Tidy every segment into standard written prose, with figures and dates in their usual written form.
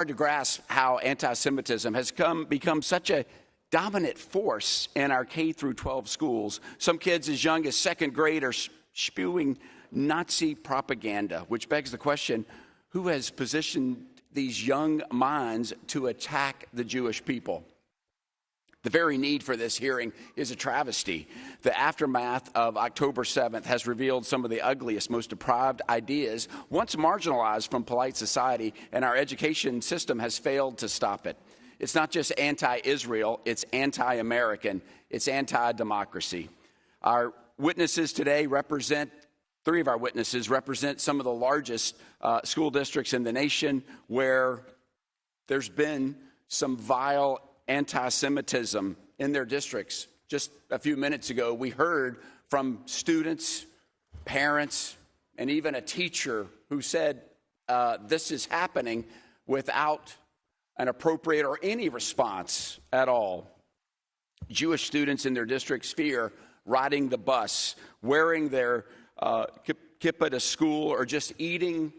hard to grasp how anti-Semitism has become such a dominant force in our K through 12 schools. Some kids as young as second grade are spewing Nazi propaganda, which begs the question, who has positioned these young minds to attack the Jewish people? The very need for this hearing is a travesty. The aftermath of October 7th has revealed some of the ugliest, most deprived ideas, once marginalized from polite society, and our education system has failed to stop it. It's not just anti-Israel, it's anti-American, it's anti-democracy. Our witnesses today three of our witnesses represent some of the largest school districts in the nation where there's been some vile anti-Semitism in their districts. Just a few minutes ago, we heard from students, parents, and even a teacher who said this is happening without an appropriate or any response at all. Jewish students in their districts fear riding the bus, wearing their kippah to school, or just eating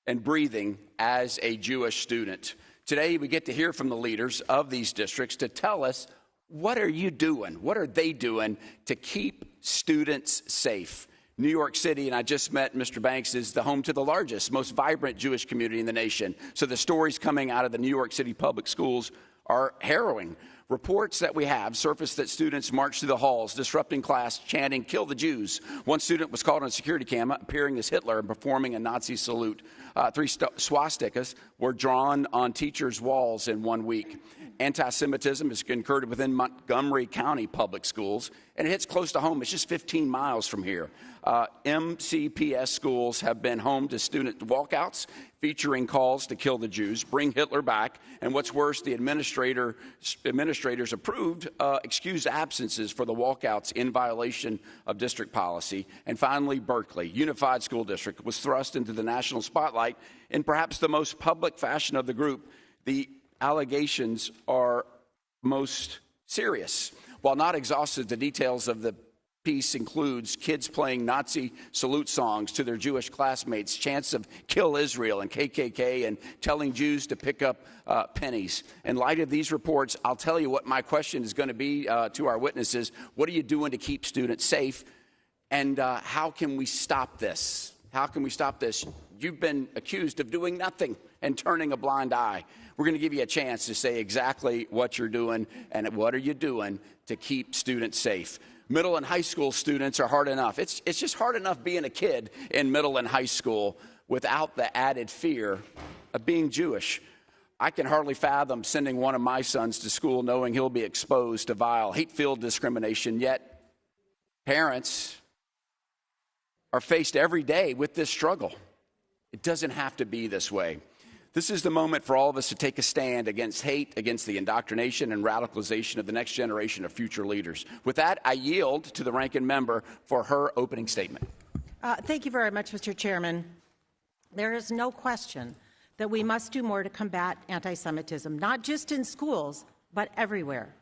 and breathing as a Jewish student. Today, we get to hear from the leaders of these districts to tell us, what are you doing? What are they doing to keep students safe? New York City, and I just met Mr. Banks, is the home to the largest, most vibrant Jewish community in the nation. So the stories coming out of the New York City public schools are harrowing. Reports that we have surfaced that students marched through the halls, disrupting class, chanting, "Kill the Jews." One student was caught on a security camera appearing as Hitler and performing a Nazi salute. 3 swastikas were drawn on teachers' walls in 1 week. Anti-Semitism has occurred within Montgomery County public schools, and it hits close to home. It's just 15 miles from here. MCPS schools have been home to student walkouts featuring calls to kill the Jews, bring Hitler back, and what's worse, the administrators approved excused absences for the walkouts in violation of district policy. And finally, Berkeley, Unified School District, was thrust into the national spotlight in perhaps the most public fashion of the group. The allegations are most serious. While not exhaustive, the details of the piece includes kids playing Nazi salute songs to their Jewish classmates, chants of "Kill Israel" and KKK, and telling Jews to pick up pennies. In light of these reports, I'll tell you what my question is going to be to our witnesses. What are you doing to keep students safe? And how can we stop this? How can we stop this? You've been accused of doing nothing and turning a blind eye. We're going to give you a chance to say exactly what you're doing and what are you doing to keep students safe. Middle and high school students are hard enough. It's just hard enough being a kid in middle and high school without the added fear of being Jewish. I can hardly fathom sending one of my sons to school knowing he'll be exposed to vile, hate-filled discrimination, yet parents are faced every day with this struggle. It doesn't have to be this way. This is the moment for all of us to take a stand against hate, against the indoctrination and radicalization of the next generation of future leaders. With that, I yield to the ranking member for her opening statement. Thank you very much, Mr. Chairman. There is no question that we must do more to combat anti-Semitism, not just in schools, but everywhere.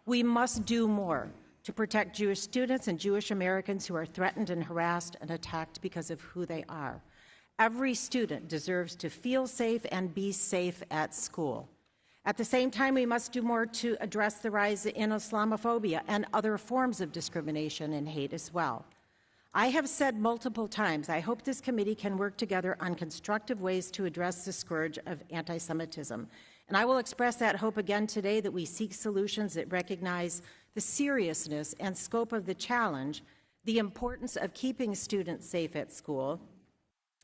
We must do more to protect Jewish students and Jewish Americans who are threatened and harassed and attacked because of who they are. Every student deserves to feel safe and be safe at school. At the same time, we must do more to address the rise in Islamophobia and other forms of discrimination and hate as well. I have said multiple times, I hope this committee can work together on constructive ways to address the scourge of anti-Semitism. And I will express that hope again today, that we seek solutions that recognize the seriousness and scope of the challenge, the importance of keeping students safe at school,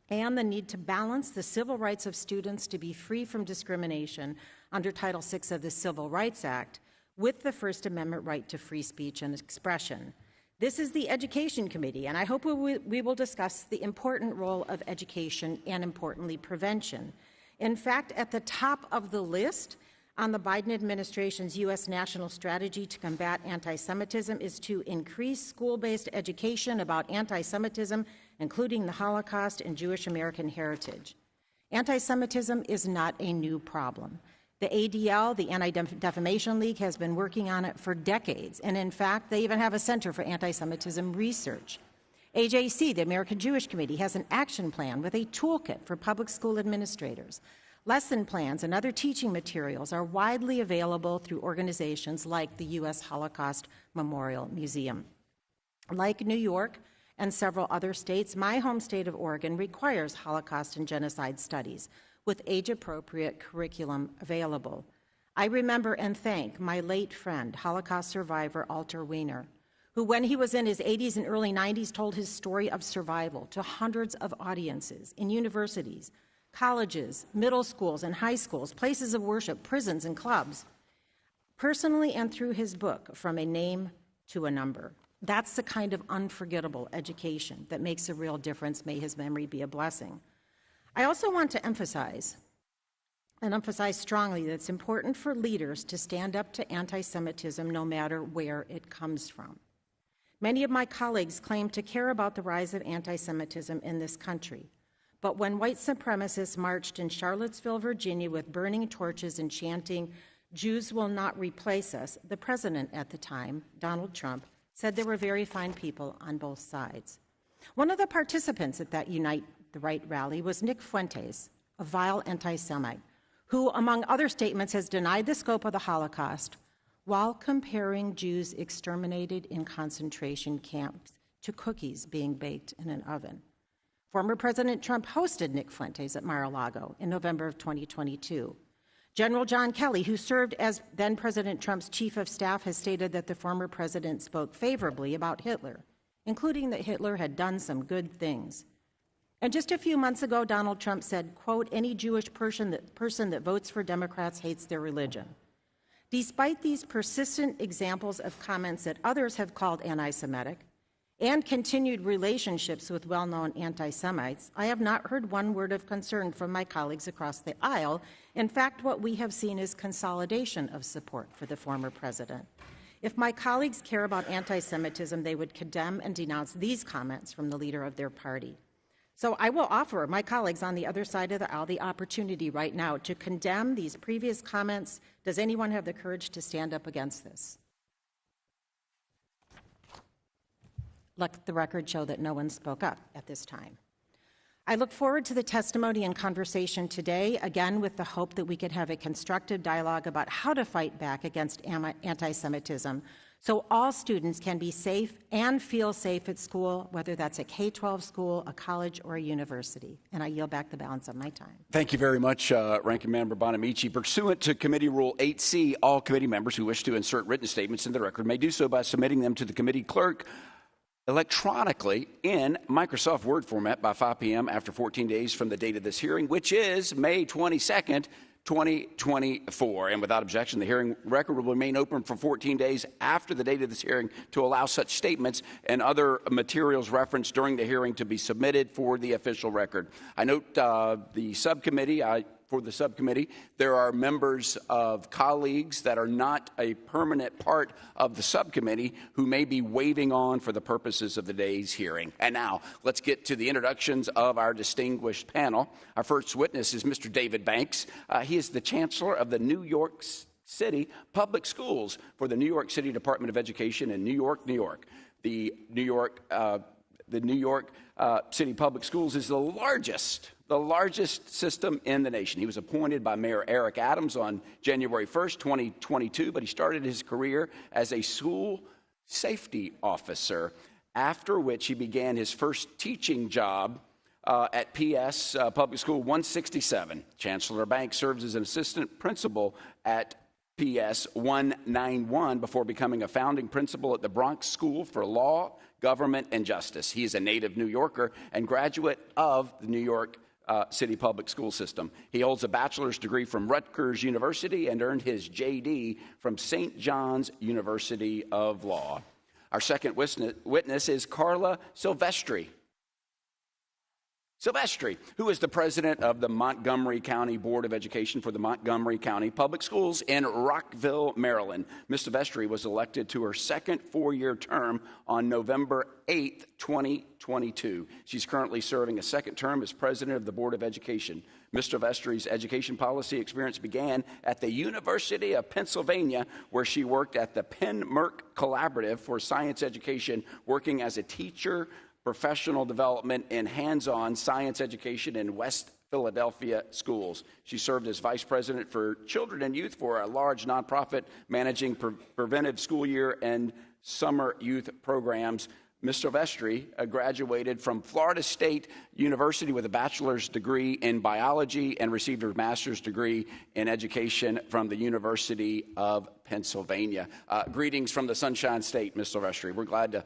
and the need to balance the civil rights of students to be free from discrimination under Title VI of the Civil Rights Act with the First Amendment right to free speech and expression. This is the Education Committee, and I hope we will discuss the important role of education and, importantly, prevention. In fact, at the top of the list on the Biden administration's U.S. national strategy to combat anti-Semitism is to increase school-based education about anti-Semitism, including the Holocaust and Jewish American heritage. Anti-Semitism is not a new problem. The ADL, the Anti-Defamation League, has been working on it for decades, and in fact, they even have a Center for Anti-Semitism Research. AJC, the American Jewish Committee, has an action plan with a toolkit for public school administrators. Lesson plans and other teaching materials are widely available through organizations like the U.S. Holocaust Memorial Museum. Like New York and several other states, my home state of Oregon requires Holocaust and genocide studies with age-appropriate curriculum available. I remember and thank my late friend, Holocaust survivor Alter Wiener, who when he was in his 80s and early 90s told his story of survival to hundreds of audiences in universities, colleges, middle schools and high schools, places of worship, prisons and clubs, personally and through his book, From a Name to a Number. That's the kind of unforgettable education that makes a real difference. May his memory be a blessing. I also want to emphasize strongly that it's important for leaders to stand up to anti-Semitism no matter where it comes from. Many of my colleagues claim to care about the rise of anti-Semitism in this country. But when white supremacists marched in Charlottesville, Virginia with burning torches and chanting, "Jews will not replace us," the president at the time, Donald Trump, said there were very fine people on both sides. One of the participants at that Unite the Right rally was Nick Fuentes, a vile anti-Semite, who, among other statements, has denied the scope of the Holocaust while comparing Jews exterminated in concentration camps to cookies being baked in an oven. Former President Trump hosted Nick Fuentes at Mar-a-Lago in November of 2022. General John Kelly, who served as then-President Trump's chief of staff, has stated that the former president spoke favorably about Hitler, including that Hitler had done some good things. And just a few months ago, Donald Trump said, quote, "Any Jewish person that votes for Democrats hates their religion." Despite these persistent examples of comments that others have called anti-Semitic and continued relationships with well-known anti-Semites, I have not heard one word of concern from my colleagues across the aisle. In fact, what we have seen is consolidation of support for the former president. If my colleagues care about anti-Semitism, they would condemn and denounce these comments from the leader of their party. So I will offer my colleagues on the other side of the aisle the opportunity right now to condemn these previous comments. Does anyone have the courage to stand up against this? Let the record show that no one spoke up at this time. I look forward to the testimony and conversation today, again with the hope that we could have a constructive dialogue about how to fight back against anti-Semitism so all students can be safe and feel safe at school, whether that's a K-12 school, a college, or a university. And I yield back the balance of my time. Thank you very much, Ranking Member Bonamici. Pursuant to Committee Rule 8C, all committee members who wish to insert written statements in the record may do so by submitting them to the committee clerk electronically in Microsoft Word format by 5 p.m. after 14 days from the date of this hearing, which is May 22nd, 2024. And without objection, the hearing record will remain open for 14 days after the date of this hearing to allow such statements and other materials referenced during the hearing to be submitted for the official record. I note for the subcommittee, there are members of colleagues that are not a permanent part of the subcommittee who may be waving on for the purposes of the day's hearing. And now, let's get to the introductions of our distinguished panel. Our first witness is Mr. David Banks. He is the Chancellor of the New York City Public Schools for the New York City Department of Education in New York, New York. The New York City Public Schools is the largest system in the nation. He was appointed by Mayor Eric Adams on January 1st, 2022, but he started his career as a school safety officer, after which he began his first teaching job at PS Public School 167. Chancellor Banks serves as an assistant principal at PS 191 before becoming a founding principal at the Bronx School for Law, Government, and Justice. He is a native New Yorker and graduate of the New York City Public School System. He holds a bachelor's degree from Rutgers University and earned his JD from St. John's University of Law. Our second witness is Karla Silvestre. Silvestre, who is the president of the Montgomery County Board of Education for the Montgomery County Public Schools in Rockville, Maryland. Ms. Silvestre was elected to her second four-year term on November 8th, 2022. She's currently serving a second term as president of the Board of Education. Ms. Silvestre's education policy experience began at the University of Pennsylvania, where she worked at the Penn-Merck Collaborative for Science Education, working as a teacher, professional development, and hands-on science education in West Philadelphia schools. She served as vice president for children and youth for a large nonprofit managing preventive school year and summer youth programs. Ms. Silvestre graduated from Florida State University with a bachelor's degree in biology and received her master's degree in education from the University of Pennsylvania. Greetings from the Sunshine State, Ms. Silvestre. We're glad to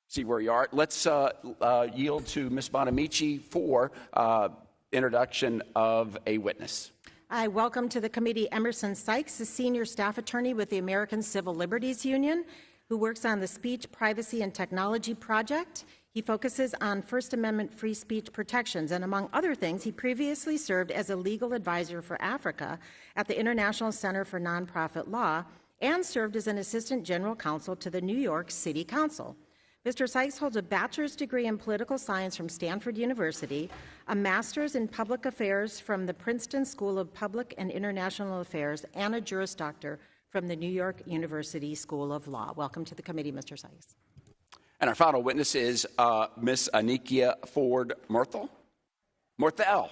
see where you are. Let's yield to Ms. Bonamici for introduction of a witness. I welcome to the committee Emerson Sykes, a senior staff attorney with the American Civil Liberties Union, who works on the Speech, Privacy, and Technology Project. He focuses on First Amendment free speech protections, and among other things, he previously served as a legal advisor for Africa at the International Center for Nonprofit Law and served as an assistant general counsel to the New York City Council. Mr. Sykes holds a bachelor's degree in political science from Stanford University, a master's in public affairs from the Princeton School of Public and International Affairs, and a Juris Doctor from the New York University School of Law. Welcome to the committee, Mr. Sykes. And our final witness is Ms. Anikia Ford Morthel. Morthel,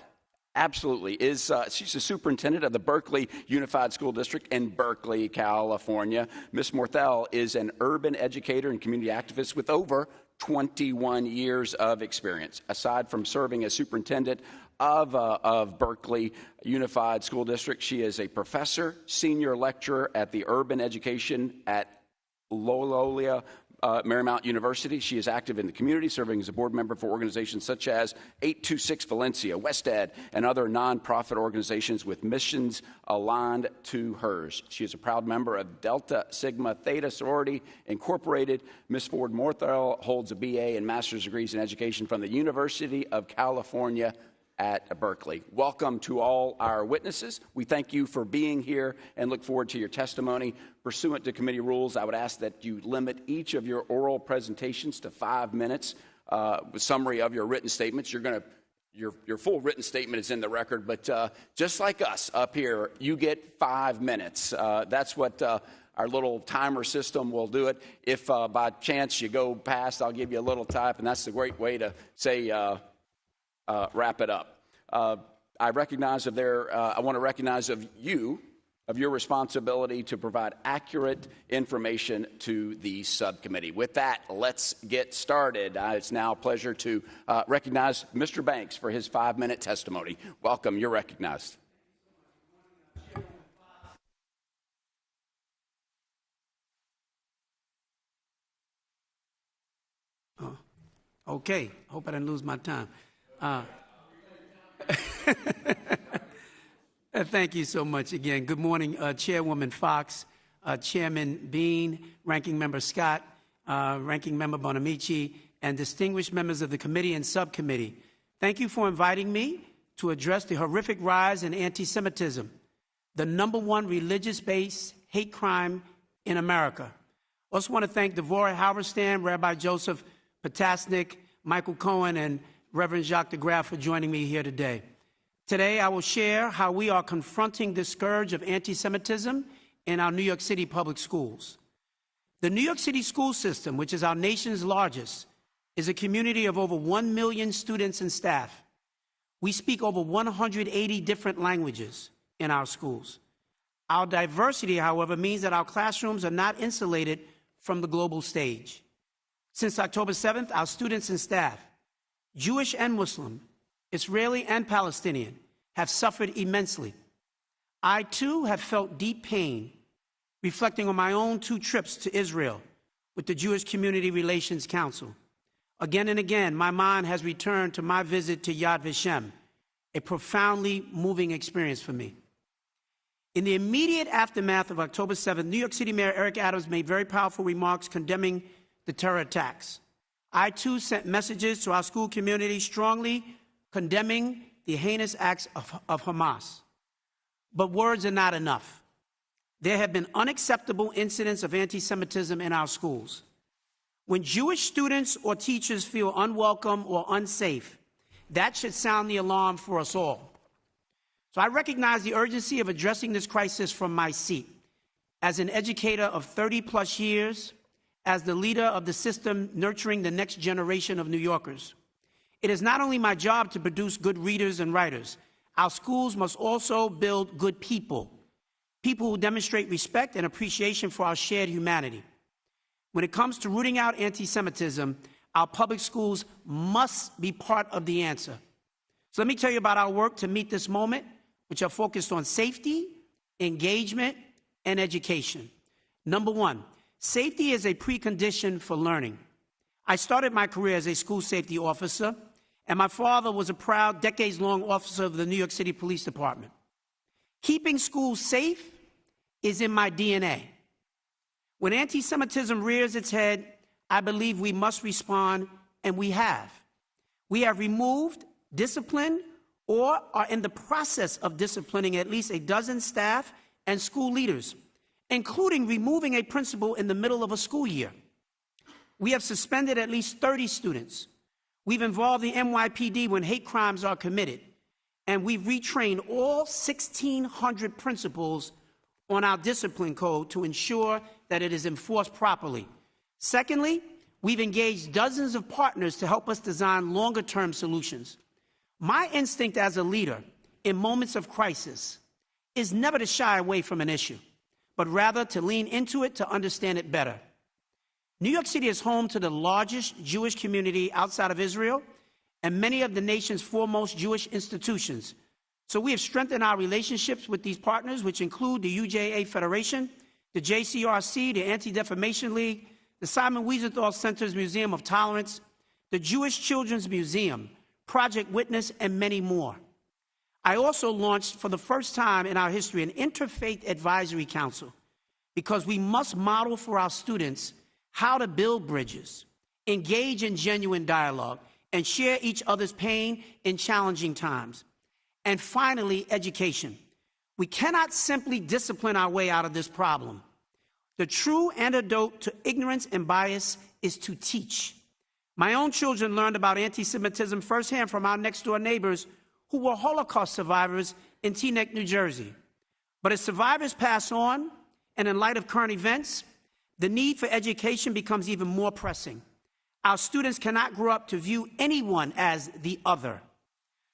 absolutely. She's the superintendent of the Berkeley Unified School District in Berkeley, California. Ms. Morthel is an urban educator and community activist with over 21 years of experience. Aside from serving as superintendent of Berkeley Unified School District, she is a professor, senior lecturer at the urban education at Loyola Marymount University. She is active in the community, serving as a board member for organizations such as 826 Valencia, West Ed, and other nonprofit organizations with missions aligned to hers. She is a proud member of Delta Sigma Theta Sorority Incorporated. Ms. Ford Morthel holds a BA and master's degrees in education from the University of California at Berkeley. Welcome to all our witnesses. We thank you for being here and look forward to your testimony. Pursuant to committee rules, I would ask that you limit each of your oral presentations to 5 minutes with summary of your written statements. Your full written statement is in the record, but just like us up here, you get 5 minutes. That's what our little timer system will do it. If by chance you go past, I'll give you a little type, and that's the great way to say wrap it up. I want to recognize of your responsibility to provide accurate information to the subcommittee. With that, let's get started. It's now a pleasure to recognize Mr. Banks for his 5-minute testimony. Welcome, you're recognized. Okay, hope I didn't lose my time. Thank you so much again. Good morning, Chairwoman Fox, Chairman Bean, Ranking Member Scott, Ranking Member Bonamici, and distinguished members of the committee and subcommittee. Thank you for inviting me to address the horrific rise in anti-Semitism, the #1 religious-based hate crime in America. I also want to thank Devorah Halberstam, Rabbi Joseph Potasnik, Michael Cohen, and Reverend Jacques DeGraff for joining me here today. Today, I will share how we are confronting the scourge of anti-Semitism in our New York City public schools. The New York City school system, which is our nation's largest, is a community of over 1 million students and staff. We speak over 180 different languages in our schools. Our diversity, however, means that our classrooms are not insulated from the global stage. Since October 7th, our students and staff, Jewish and Muslim, Israeli and Palestinian, have suffered immensely. I, too, have felt deep pain, reflecting on my own 2 trips to Israel with the Jewish Community Relations Council. Again and again, my mind has returned to my visit to Yad Vashem, a profoundly moving experience for me. In the immediate aftermath of October 7th, New York City Mayor Eric Adams made very powerful remarks condemning the terror attacks. I, too, sent messages to our school community strongly condemning the heinous acts of Hamas. But words are not enough. There have been unacceptable incidents of anti-Semitism in our schools. When Jewish students or teachers feel unwelcome or unsafe, that should sound the alarm for us all. So I recognize the urgency of addressing this crisis from my seat. As an educator of 30-plus years, as the leader of the system nurturing the next generation of New Yorkers, It is not only my job to produce good readers and writers. Our schools must also build good people, people who demonstrate respect and appreciation for our shared humanity. When it comes to rooting out anti-Semitism, our public schools must be part of the answer. So let me tell you about our work to meet this moment, which are focused on safety, engagement, and education. Number one, safety is a precondition for learning. I started my career as a school safety officer, and my father was a proud, decades-long officer of the New York City Police Department. Keeping schools safe is in my DNA. When anti-Semitism rears its head, I believe we must respond, and we have. We have removed, disciplined, or are in the process of disciplining at least a dozen staff and school leaders, including removing a principal in the middle of a school year. We have suspended at least 30 students. We've involved the NYPD when hate crimes are committed, and we've retrained all 1,600 principals on our discipline code to ensure that it is enforced properly. Secondly, we've engaged dozens of partners to help us design longer-term solutions. My instinct as a leader in moments of crisis is never to shy away from an issue, but rather to lean into it to understand it better. New York City is home to the largest Jewish community outside of Israel and many of the nation's foremost Jewish institutions. So we have strengthened our relationships with these partners, which include the UJA Federation, the JCRC, the Anti-Defamation League, the Simon Wiesenthal Center's Museum of Tolerance, the Jewish Children's Museum, Project Witness, and many more. I also launched, for the first time in our history, an Interfaith Advisory Council, because we must model for our students how to build bridges, engage in genuine dialogue, and share each other's pain in challenging times. And finally, education. We cannot simply discipline our way out of this problem. The true antidote to ignorance and bias is to teach. My own children learned about anti-Semitism firsthand from our next-door neighbors who were Holocaust survivors in Teaneck, New Jersey. But as survivors pass on, and in light of current events, the need for education becomes even more pressing. Our students cannot grow up to view anyone as the other.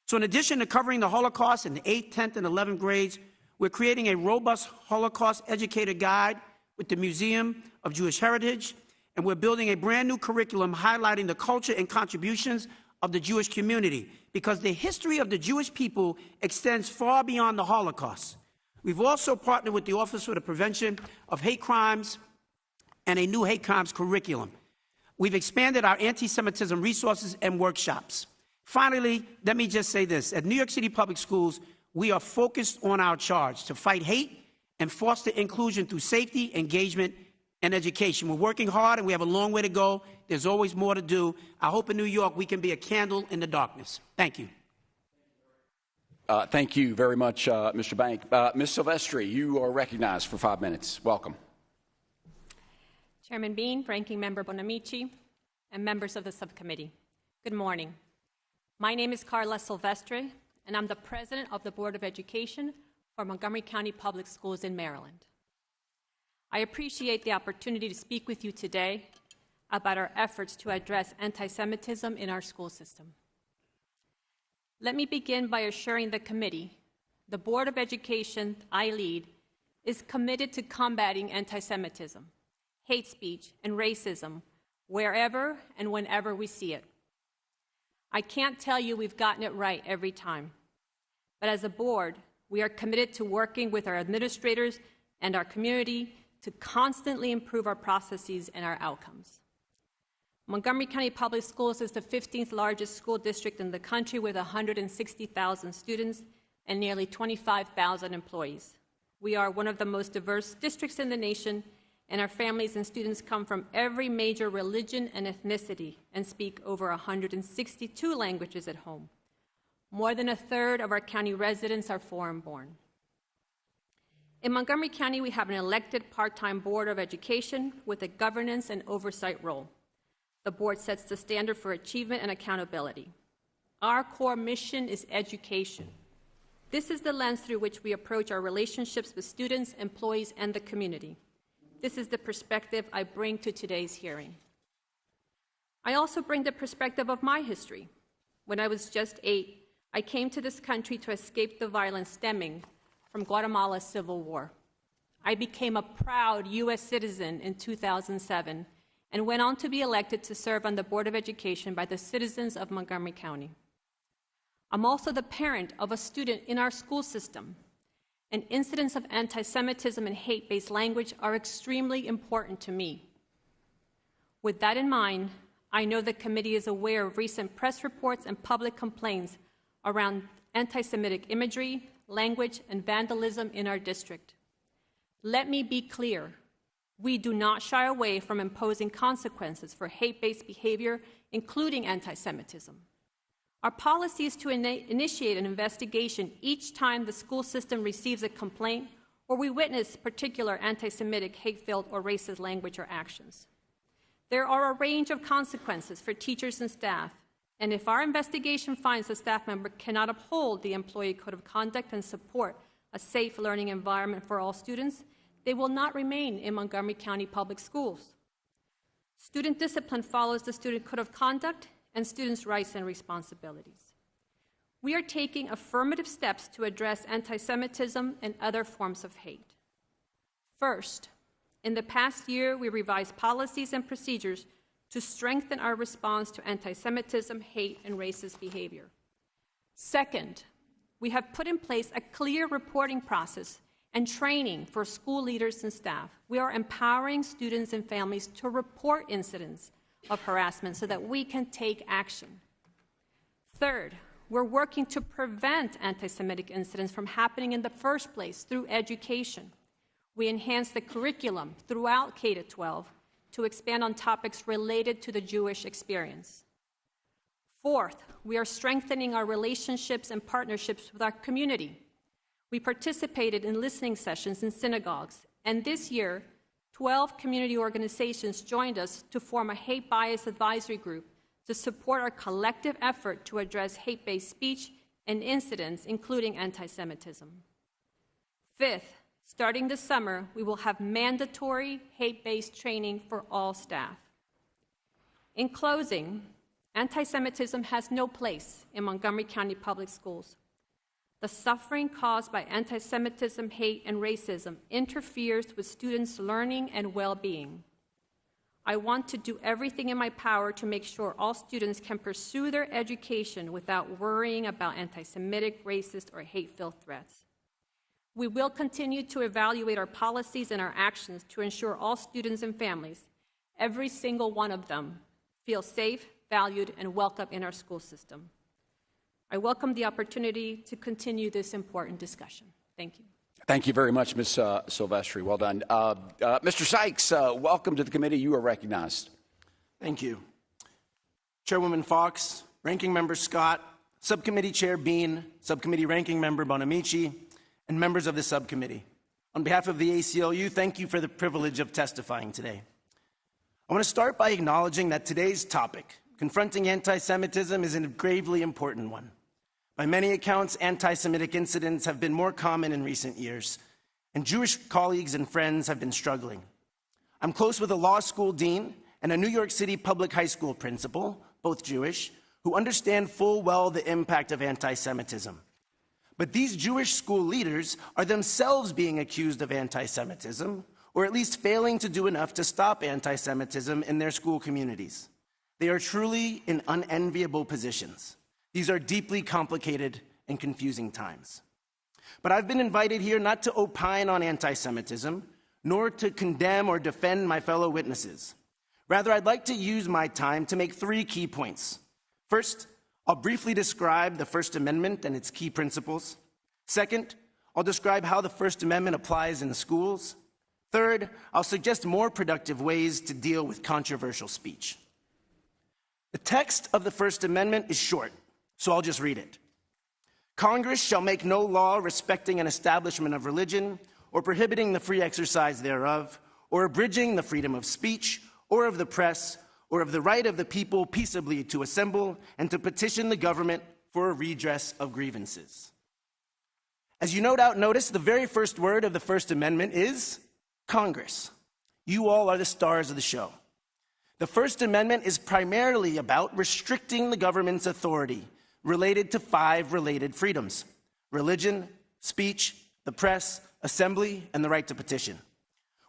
So in addition to covering the Holocaust in the 8th, 10th, and 11th grades, we're creating a robust Holocaust educator guide with the Museum of Jewish Heritage, and we're building a brand new curriculum highlighting the culture and contributions of the Jewish community, because the history of the Jewish people extends far beyond the Holocaust. We've also partnered with the Office for the Prevention of Hate Crimes and a new hate crimes curriculum. We've expanded our anti-Semitism resources and workshops. Finally, let me just say this. At New York City Public Schools, we are focused on our charge to fight hate and foster inclusion through safety, engagement, and education. We're working hard, and we have a long way to go. There's always more to do. I hope in New York we can be a candle in the darkness. Thank you. Thank you very much, Mr. Bank. Ms. Silvestre, you are recognized for 5 minutes. Welcome. Chairman Bean, Ranking Member Bonamici, and members of the subcommittee. Good morning. My name is Karla Silvestre, and I'm the president of the Board of Education for Montgomery County Public Schools in Maryland. I appreciate the opportunity to speak with you today about our efforts to address anti-Semitism in our school system. Let me begin by assuring the committee the Board of Education I lead is committed to combating anti-Semitism, hate speech, and racism wherever and whenever we see it. I can't tell you we've gotten it right every time, but as a board, we are committed to working with our administrators and our community to constantly improve our processes and our outcomes. Montgomery County Public Schools is the 15th largest school district in the country with 160,000 students and nearly 25,000 employees. We are one of the most diverse districts in the nation, and our families and students come from every major religion and ethnicity and speak over 162 languages at home. More than a third of our county residents are foreign-born. In Montgomery County, we have an elected part-time Board of Education with a governance and oversight role. The board sets the standard for achievement and accountability. Our core mission is education. This is the lens through which we approach our relationships with students, employees, and the community. This is the perspective I bring to today's hearing. I also bring the perspective of my history. when I was just 8, I came to this country to escape the violence stemming from Guatemala's civil war. I became a proud U.S. citizen in 2007 and went on to be elected to serve on the Board of Education by the citizens of Montgomery County. I'm also the parent of a student in our school system, and incidents of anti-Semitism and hate-based language are extremely important to me. With that in mind, I know the committee is aware of recent press reports and public complaints around anti-Semitic imagery, language, and vandalism in our district. Let me be clear. We do not shy away from imposing consequences for hate-based behavior, including anti-Semitism. Our policy is to initiate an investigation each time the school system receives a complaint or we witness particular anti-Semitic, hate-filled, or racist language or actions. There are a range of consequences for teachers and staff, and if our investigation finds a staff member cannot uphold the employee code of conduct and support a safe learning environment for all students, they will not remain in Montgomery County Public Schools. Student discipline follows the student code of conduct and students' rights and responsibilities. We are taking affirmative steps to address anti-Semitism and other forms of hate. First, in the past year, we revised policies and procedures to strengthen our response to anti-Semitism, hate, and racist behavior. Second, we have put in place a clear reporting process and training for school leaders and staff. We are empowering students and families to report incidents of harassment so that we can take action. Third, we're working to prevent anti-Semitic incidents from happening in the first place through education. We enhance the curriculum throughout K-12 to expand on topics related to the Jewish experience. Fourth, we are strengthening our relationships and partnerships with our community. We participated in listening sessions in synagogues, and this year, 12 community organizations joined us to form a hate bias advisory group to support our collective effort to address hate-based speech and incidents, including anti-Semitism. Fifth, starting this summer, we will have mandatory hate-based training for all staff. In closing, anti-Semitism has no place in Montgomery County Public Schools. The suffering caused by anti-Semitism, hate, and racism interferes with students' learning and well-being. I want to do everything in my power to make sure all students can pursue their education without worrying about anti-Semitic, racist, or hate-filled threats. We will continue to evaluate our policies and our actions to ensure all students and families, every single one of them, feel safe, valued, and welcome in our school system. I welcome the opportunity to continue this important discussion. Thank you. Thank you very much, Ms. Silvestre. Well done. Mr. Sykes, welcome to the committee. You are recognized. Thank you. Chairwoman Fox, Ranking Member Scott, Subcommittee Chair Bean, Subcommittee Ranking Member Bonamici, and members of the subcommittee. On behalf of the ACLU, thank you for the privilege of testifying today. I want to start by acknowledging that today's topic, confronting anti-Semitism, is a gravely important one. By many accounts, anti-Semitic incidents have been more common in recent years, and Jewish colleagues and friends have been struggling. I'm close with a law school dean and a New York City public high school principal, both Jewish, who understand full well the impact of anti-Semitism. But these Jewish school leaders are themselves being accused of anti-Semitism, or at least failing to do enough to stop anti-Semitism in their school communities. They are truly in unenviable positions. These are deeply complicated and confusing times. But I've been invited here not to opine on anti-Semitism, nor to condemn or defend my fellow witnesses. Rather, I'd like to use my time to make 3 key points. First, I'll briefly describe the First Amendment and its key principles. Second, I'll describe how the First Amendment applies in schools. Third, I'll suggest more productive ways to deal with controversial speech. The text of the First Amendment is short, so I'll just read it. Congress shall make no law respecting an establishment of religion, or prohibiting the free exercise thereof, or abridging the freedom of speech, or of the press, or of the right of the people peaceably to assemble and to petition the government for a redress of grievances. As you no doubt notice, the very first word of the First Amendment is Congress. You all are the stars of the show. The First Amendment is primarily about restricting the government's authority related to 5 related freedoms: religion, speech, the press, assembly, and the right to petition.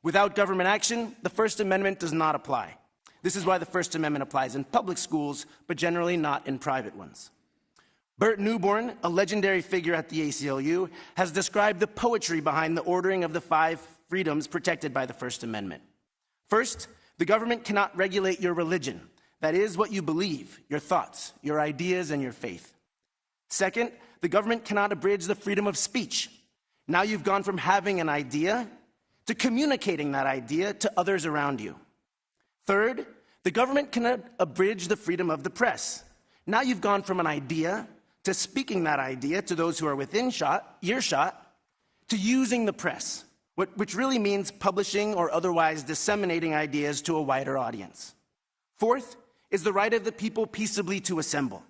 Without government action, the First Amendment does not apply. This is why the First Amendment applies in public schools, but generally not in private ones. Bert Newborn, a legendary figure at the ACLU, has described the poetry behind the ordering of the 5 freedoms protected by the First Amendment. First, the government cannot regulate your religion. That is, what you believe, your thoughts, your ideas, and your faith. Second, the government cannot abridge the freedom of speech. Now you've gone from having an idea to communicating that idea to others around you. Third, the government cannot abridge the freedom of the press. Now you've gone from an idea to speaking that idea to those who are within earshot, to using the press, which really means publishing or otherwise disseminating ideas to a wider audience. Fourth is the right of the people peaceably to assemble.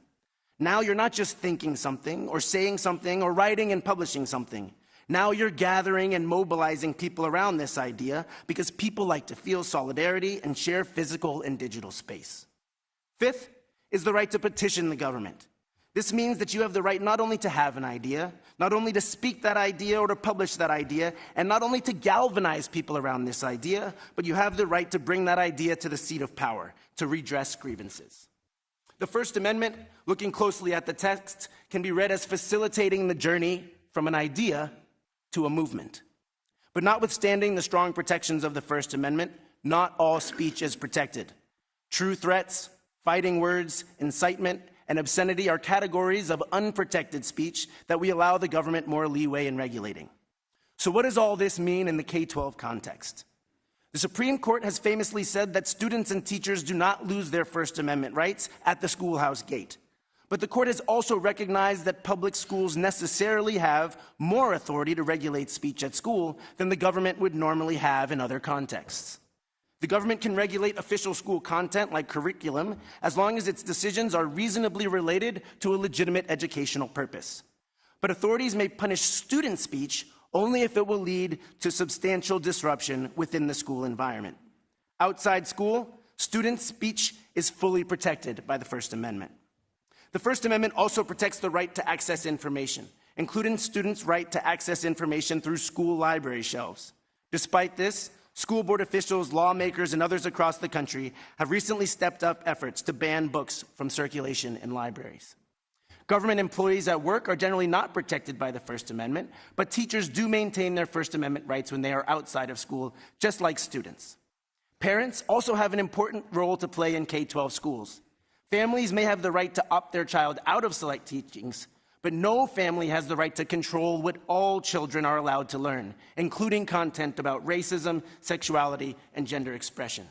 Now you're not just thinking something or saying something or writing and publishing something. Now you're gathering and mobilizing people around this idea because people like to feel solidarity and share physical and digital space. Fifth is the right to petition the government. This means that you have the right not only to have an idea, not only to speak that idea or to publish that idea, and not only to galvanize people around this idea, but you have the right to bring that idea to the seat of power, to redress grievances. The First Amendment, looking closely at the text, can be read as facilitating the journey from an idea to a movement. But notwithstanding the strong protections of the First Amendment, not all speech is protected. True threats, fighting words, incitement, and obscenity are categories of unprotected speech that we allow the government more leeway in regulating. So what does all this mean in the K-12 context? The Supreme Court has famously said that students and teachers do not lose their First Amendment rights at the schoolhouse gate. But the court has also recognized that public schools necessarily have more authority to regulate speech at school than the government would normally have in other contexts. The government can regulate official school content like curriculum as long as its decisions are reasonably related to a legitimate educational purpose. But authorities may punish student speech only if it will lead to substantial disruption within the school environment. Outside school, student speech is fully protected by the First Amendment. The First Amendment also protects the right to access information, including students' right to access information through school library shelves. Despite this, school board officials, lawmakers, and others across the country have recently stepped up efforts to ban books from circulation in libraries. Government employees at work are generally not protected by the First Amendment, but teachers do maintain their First Amendment rights when they are outside of school, just like students. Parents also have an important role to play in K-12 schools. Families may have the right to opt their child out of select teachings, but no family has the right to control what all children are allowed to learn, including content about racism, sexuality, and gender expression.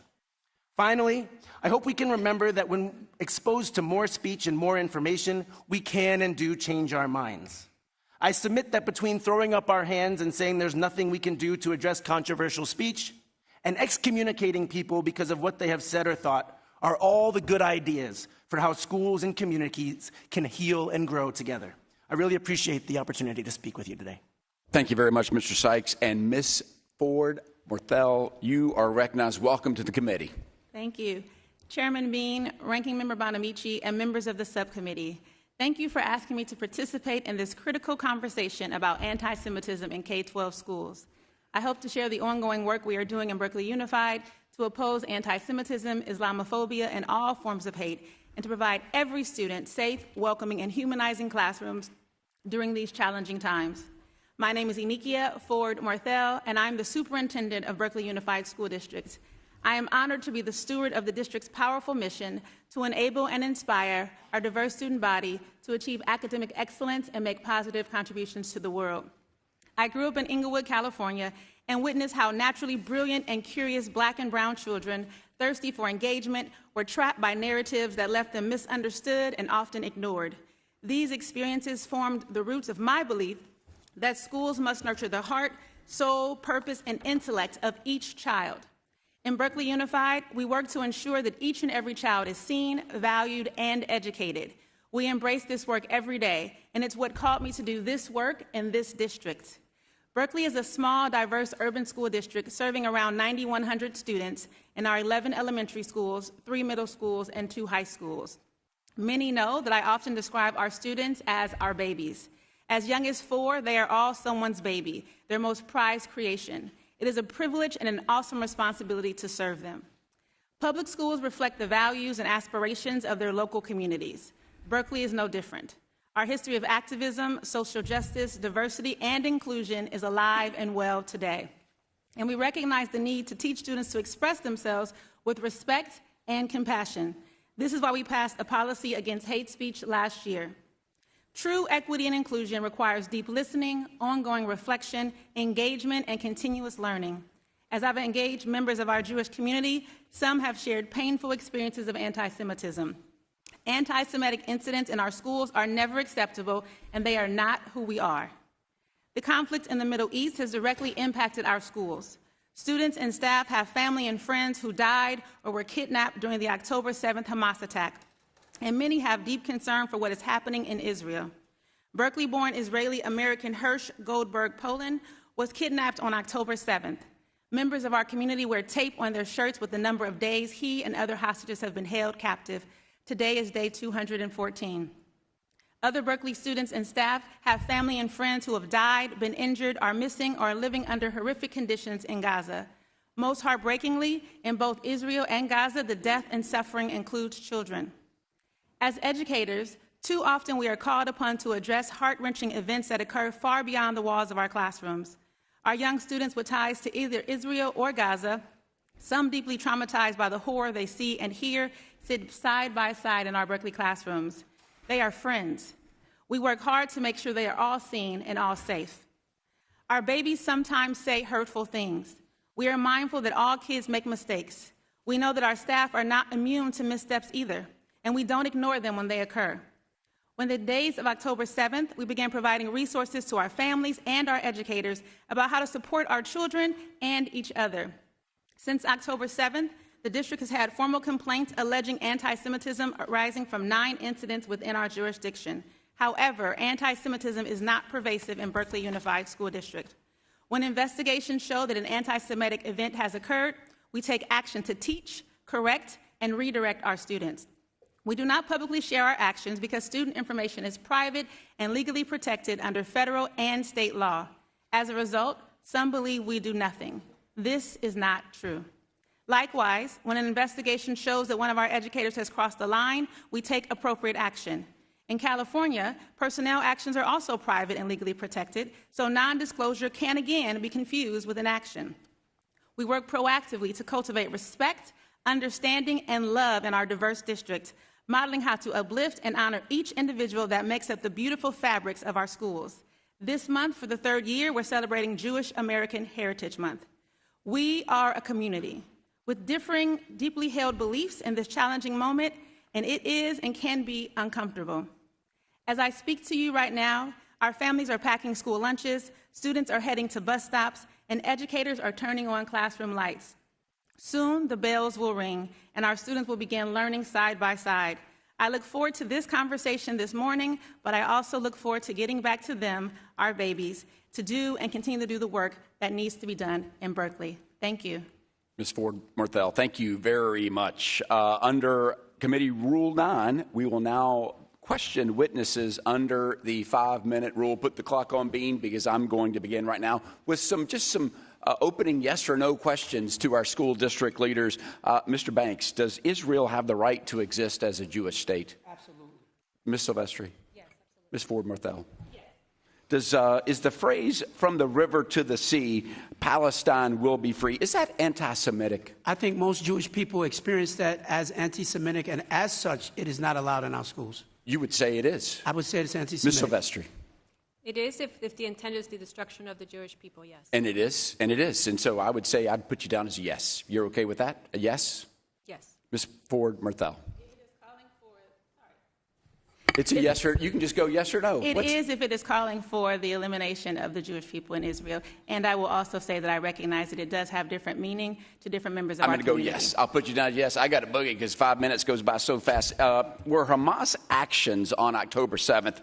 Finally, I hope we can remember that when exposed to more speech and more information, we can and do change our minds. I submit that between throwing up our hands and saying there's nothing we can do to address controversial speech, and excommunicating people because of what they have said or thought, are all the good ideas for how schools and communities can heal and grow together. I really appreciate the opportunity to speak with you today. Thank you very much, Mr. Sykes. And Ms. Ford Morthel, you are recognized. Welcome to the committee. Thank you. Chairman Bean, Ranking Member Bonamici, and members of the subcommittee, thank you for asking me to participate in this critical conversation about anti-Semitism in K-12 schools. I hope to share the ongoing work we are doing in Berkeley Unified to oppose anti-Semitism, Islamophobia, and all forms of hate, and to provide every student safe, welcoming, and humanizing classrooms during these challenging times. My name is Inikia Ford Morthel, and I'm the Superintendent of Berkeley Unified School District. I am honored to be the steward of the district's powerful mission to enable and inspire our diverse student body to achieve academic excellence and make positive contributions to the world. I grew up in Inglewood, California, and witnessed how naturally brilliant and curious Black and brown children, thirsty for engagement, were trapped by narratives that left them misunderstood and often ignored. These experiences formed the roots of my belief that schools must nurture the heart, soul, purpose, and intellect of each child. In Berkeley Unified, we work to ensure that each and every child is seen, valued, and educated. We embrace this work every day, and it's what called me to do this work in this district. Berkeley is a small, diverse urban school district serving around 9,100 students in our 11 elementary schools, 3 middle schools, and 2 high schools. Many know that I often describe our students as our babies. As young as 4, they are all someone's baby, their most prized creation. It is a privilege and an awesome responsibility to serve them. Public schools reflect the values and aspirations of their local communities. Berkeley is no different. Our history of activism, social justice, diversity, and inclusion is alive and well today. And we recognize the need to teach students to express themselves with respect and compassion. This is why we passed a policy against hate speech last year. True equity and inclusion requires deep listening, ongoing reflection, engagement, and continuous learning. As I've engaged members of our Jewish community, some have shared painful experiences of anti-Semitism. Anti-Semitic incidents in our schools are never acceptable, and they are not who we are. The conflict in the Middle East has directly impacted our schools. Students and staff have family and friends who died or were kidnapped during the October 7th Hamas attack, and many have deep concern for what is happening in Israel. Berkeley-born Israeli-American Hirsch Goldberg Poland was kidnapped on October 7th. Members of our community wear tape on their shirts with the number of days he and other hostages have been held captive. Today is day 214. Other Berkeley students and staff have family and friends who have died, been injured, are missing, or are living under horrific conditions in Gaza. Most heartbreakingly, in both Israel and Gaza, the death and suffering includes children. As educators, too often we are called upon to address heart-wrenching events that occur far beyond the walls of our classrooms. Our young students with ties to either Israel or Gaza, some deeply traumatized by the horror they see and hear, sit side by side in our Berkeley classrooms. They are friends. We work hard to make sure they are all seen and all safe. Our babies sometimes say hurtful things. We are mindful that all kids make mistakes. We know that our staff are not immune to missteps either, and we don't ignore them when they occur. When the days of October 7th, we began providing resources to our families and our educators about how to support our children and each other. Since October 7th, the district has had formal complaints alleging anti-Semitism arising from 9 incidents within our jurisdiction. However, anti-Semitism is not pervasive in Berkeley Unified School District. When investigations show that an anti-Semitic event has occurred, we take action to teach, correct, and redirect our students. We do not publicly share our actions because student information is private and legally protected under federal and state law. As a result, some believe we do nothing. This is not true. Likewise, when an investigation shows that one of our educators has crossed the line, we take appropriate action. In California, personnel actions are also private and legally protected, so non-disclosure can again be confused with inaction. We work proactively to cultivate respect, understanding, and love in our diverse district, modeling how to uplift and honor each individual that makes up the beautiful fabrics of our schools. This month, for the 3rd year, we're celebrating Jewish American Heritage Month. We are a community with differing, deeply held beliefs in this challenging moment, and it is and can be uncomfortable. As I speak to you right now, our families are packing school lunches, students are heading to bus stops, and educators are turning on classroom lights. Soon, the bells will ring, and our students will begin learning side by side. I look forward to this conversation this morning, but I also look forward to getting back to them, our babies, to do and continue to do the work that needs to be done in Berkeley. Thank you. Ms. Ford Morthel, thank you very much. Under Committee Rule 9, we will now question witnesses under the 5-minute rule. Put the clock on, Bean, because I'm going to begin right now with some opening yes or no questions to our school district leaders. Mr. Banks, does Israel have the right to exist as a Jewish state? Absolutely. Ms. Silvestre? Yes, absolutely. Ms. Ford Morthel? Is the phrase "from the river to the sea, Palestine will be free," is that anti-Semitic? I think most Jewish people experience that as anti-Semitic, and as such, it is not allowed in our schools. You would say it is. I would say it's anti-Semitic. Ms. Silvestre? It is if the intent is the destruction of the Jewish people, yes. And it is, and it is. And so I would say I'd put you down as a yes. You're okay with that? A yes? Yes. Ms. Ford Morthel? It's a yes or, you can just go yes or no. It is if it is calling for the elimination of the Jewish people in Israel. And I will also say that I recognize that it does have different meaning to different members of our community. I'm going to go yes. I'll put you down as yes. I got to boogie because 5 minutes goes by so fast. Were Hamas actions on October 7th,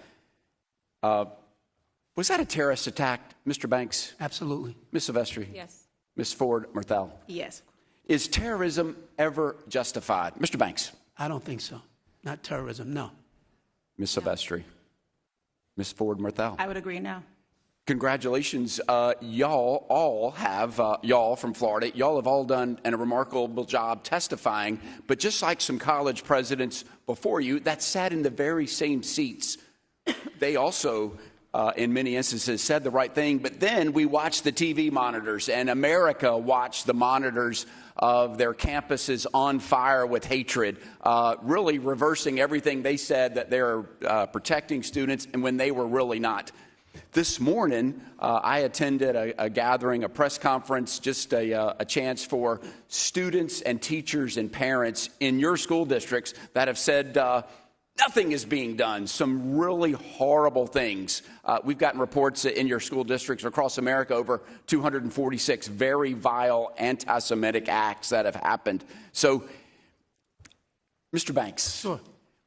was that a terrorist attack, Mr. Banks? Absolutely. Ms. Silvestre? Yes. Ms. Ford Morthel? Yes. Is terrorism ever justified? Mr. Banks? I don't think so. not terrorism, no. Ms. Silvestre. Ms. Ford Morthel. I would agree, no. Congratulations. Y'all from Florida, y'all have all done a remarkable job testifying, but just like some college presidents before you that sat in the very same seats, they also, in many instances, said the right thing. But then we watched the TV monitors, and America watched the monitors of their campuses on fire with hatred, really reversing everything they said, that they're protecting students, and when they were really not. This morning, I attended a gathering, a press conference, just a chance for students and teachers and parents in your school districts that have said nothing is being done, some really horrible things. We've gotten reports in your school districts across America, over 246 very vile anti-Semitic acts that have happened. So, Mr. Banks. Sure.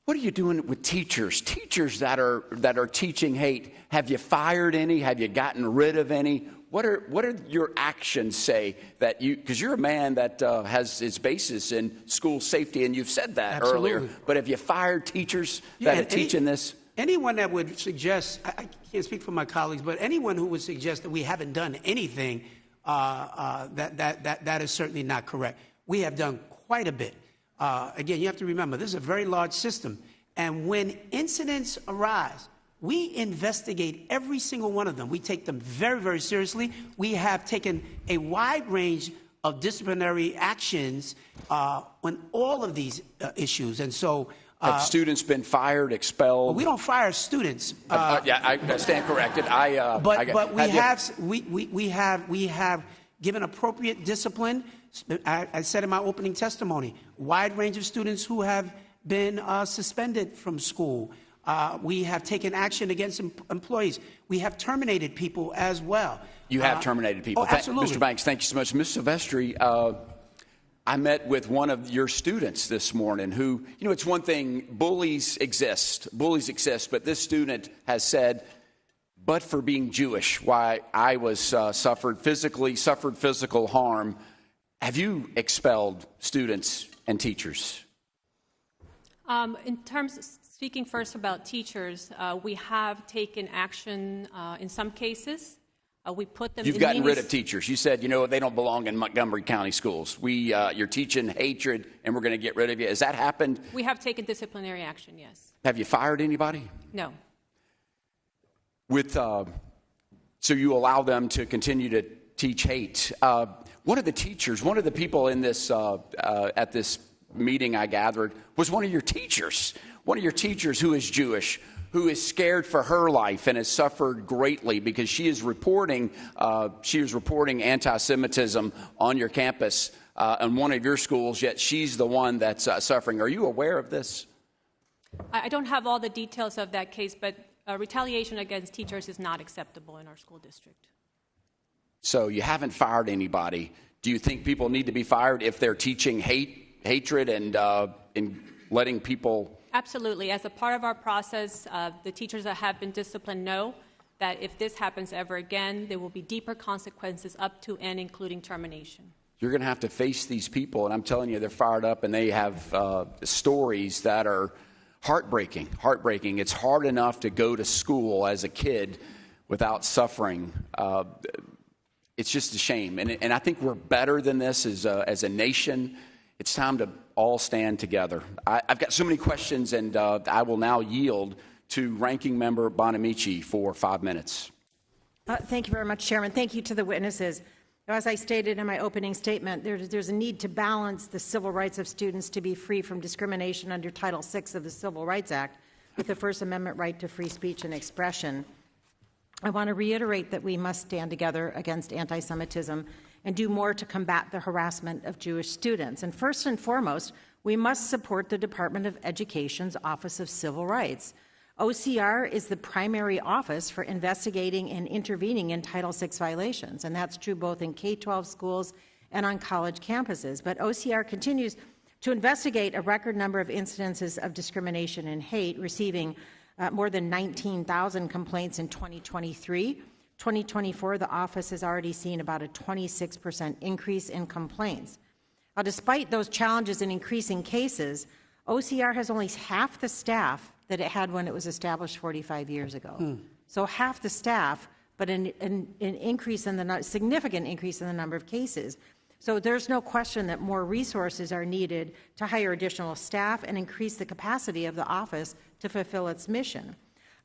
What are you doing with teachers that are teaching hate? Have you fired any? Have you gotten rid of any? What are your actions say that you, because you're a man that has his basis in school safety, and you've said that Absolutely. earlier, but have you fired teachers that are teaching this? Anyone that would suggest, I can't speak for my colleagues, but anyone who would suggest that we haven't done anything, that is certainly not correct. We have done quite a bit. Again, you have to remember, this is a very large system. And when incidents arise, we investigate every single one of them. We take them very, very seriously. We have taken a wide range of disciplinary actions on all of these issues. And so... have students been fired, expelled? Well, we don't fire students. Yeah, I stand corrected. But we have given appropriate discipline. I said in my opening testimony, wide range of students who have been suspended from school. We have taken action against employees. We have terminated people as well. You have terminated people. Oh, absolutely. Mr. Banks, thank you so much. Ms. Silvestre, I met with one of your students this morning who, it's one thing, bullies exist, but this student has said, but for being Jewish, why I was suffered physical harm. Have you expelled students and teachers? In terms of speaking first about teachers, we have taken action in some cases. We put them. You've gotten rid of teachers. You said, they don't belong in Montgomery County schools. You're teaching hatred, and we're going to get rid of you. Has that happened? We have taken disciplinary action, yes. Have you fired anybody? No. So you allow them to continue to teach hate. One of the people in this at this meeting I gathered was one of your teachers who is Jewish, who is scared for her life and has suffered greatly because she is reporting anti-Semitism on your campus in one of your schools, yet she's the one that's suffering. Are you aware of this? I don't have all the details of that case, but retaliation against teachers is not acceptable in our school district. So you haven't fired anybody. Do you think people need to be fired if they're teaching hatred and letting people... Absolutely. As a part of our process, the teachers that have been disciplined know that if this happens ever again, there will be deeper consequences up to and including termination. You're going to have to face these people, and I'm telling you, they're fired up, and they have stories that are heartbreaking. It's hard enough to go to school as a kid without suffering. It's just a shame, and I think we're better than this as a nation. It's time to all stand together. I've got so many questions, and I will now yield to Ranking Member Bonamici for 5 minutes. Thank you very much, Chairman. Thank you to the witnesses. As I stated in my opening statement, there's a need to balance the civil rights of students to be free from discrimination under Title VI of the Civil Rights Act with the First Amendment right to free speech and expression. I want to reiterate that we must stand together against anti-Semitism and do more to combat the harassment of Jewish students. And first and foremost, we must support the Department of Education's Office of Civil Rights. OCR is the primary office for investigating and intervening in Title VI violations, and that's true both in K-12 schools and on college campuses. But OCR continues to investigate a record number of incidences of discrimination and hate, receiving more than 19,000 complaints in 2023. 2024, the office has already seen about a 26% increase in complaints. Now, despite those challenges in increasing cases, OCR has only half the staff that it had when it was established 45 years ago. So half the staff, but an increase in the significant increase in the number of cases. So there's no question that more resources are needed to hire additional staff and increase the capacity of the office to fulfill its mission.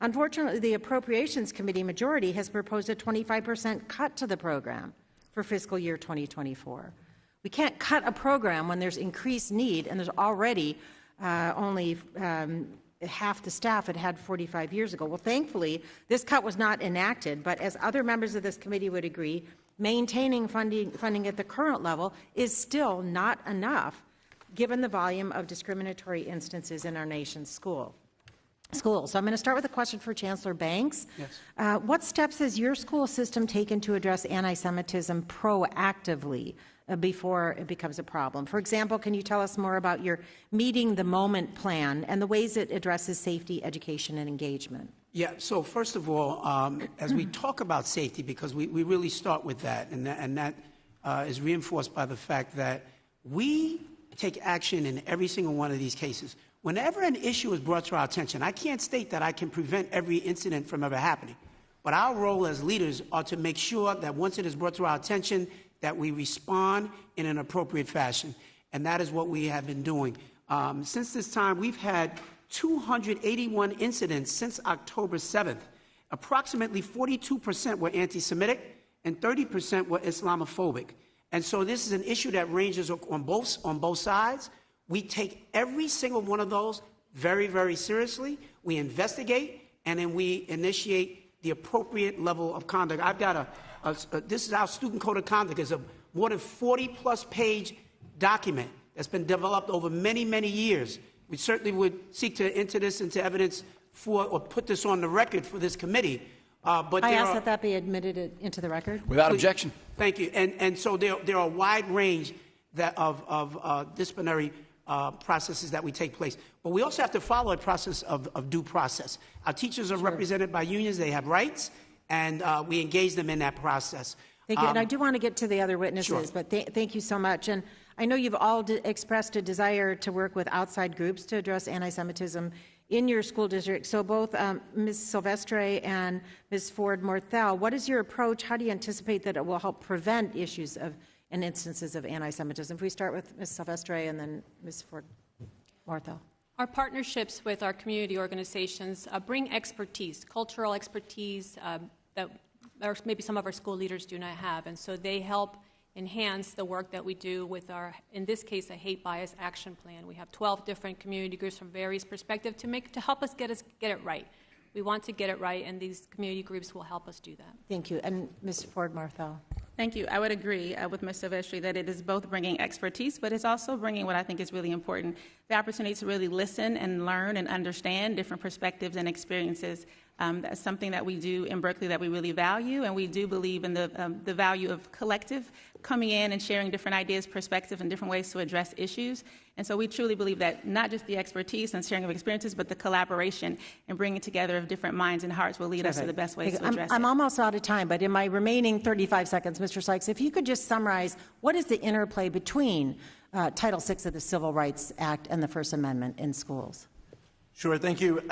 Unfortunately, the Appropriations Committee majority has proposed a 25% cut to the program for fiscal year 2024. We can't cut a program when there's increased need and there's already only half the staff it had 45 years ago. Well, thankfully, this cut was not enacted, but as other members of this committee would agree, maintaining funding at the current level is still not enough, given the volume of discriminatory instances in our nation's schools. So I'm going to start with a question for Chancellor Banks. Yes. What steps has your school system taken to address anti-Semitism proactively before it becomes a problem? For example, can you tell us more about your Meeting the Moment plan and the ways it addresses safety, education, and engagement? Yeah, so first of all, as we talk about safety, because we really start with that, and that is reinforced by the fact that we take action in every single one of these cases. Whenever an issue is brought to our attention, I can't state that I can prevent every incident from ever happening, but our role as leaders are to make sure that once it is brought to our attention, that we respond in an appropriate fashion, and that is what we have been doing. Since this time, we've had 281 incidents since October 7th. Approximately 42% were anti-Semitic and 30% were Islamophobic. And so this is an issue that ranges on both sides. We take every single one of those very, very seriously. We investigate, and then we initiate the appropriate level of conduct. I've got this is our student code of conduct. It's a more than 40-plus page document that's been developed over many, many years. We certainly would seek to enter this into evidence or put this on the record for this committee. But I ask that be admitted into the record. Without objection. Thank you. And so there are a wide range of disciplinary processes that we take place. But we also have to follow a process of due process. Our teachers are represented by unions. They have rights, and we engage them in that process. Thank you. And I do want to get to the other witnesses, but thank you so much. And I know you've all expressed a desire to work with outside groups to address anti-Semitism in your school district. So both Ms. Silvestre and Ms. Ford Morthel, what is your approach? How do you anticipate that it will help prevent issues and instances of anti-Semitism? If we start with Ms. Silvestre and then Ms. Ford Morthel. Our partnerships with our community organizations bring expertise, cultural expertise that maybe some of our school leaders do not have, and so they help enhance the work that we do with our, in this case, a hate bias action plan. We have 12 different community groups from various perspectives to help us get it right. We want to get it right, and these community groups will help us do that. Thank you. And Ms. Ford Morthel. Thank you. I would agree with Ms. Silvestre that it is both bringing expertise, but it's also bringing what I think is really important, the opportunity to really listen and learn and understand different perspectives and experiences. That's something that we do in Berkeley that we really value, and we do believe in the value of collective coming in and sharing different ideas, perspectives, and different ways to address issues. And so we truly believe that not just the expertise and sharing of experiences, but the collaboration and bringing together of different minds and hearts will lead us to the best ways to address it. I'm almost out of time, but in my remaining 35 seconds, Mr. Sykes, if you could just summarize what is the interplay between Title VI of the Civil Rights Act and the First Amendment in schools? Sure, thank you.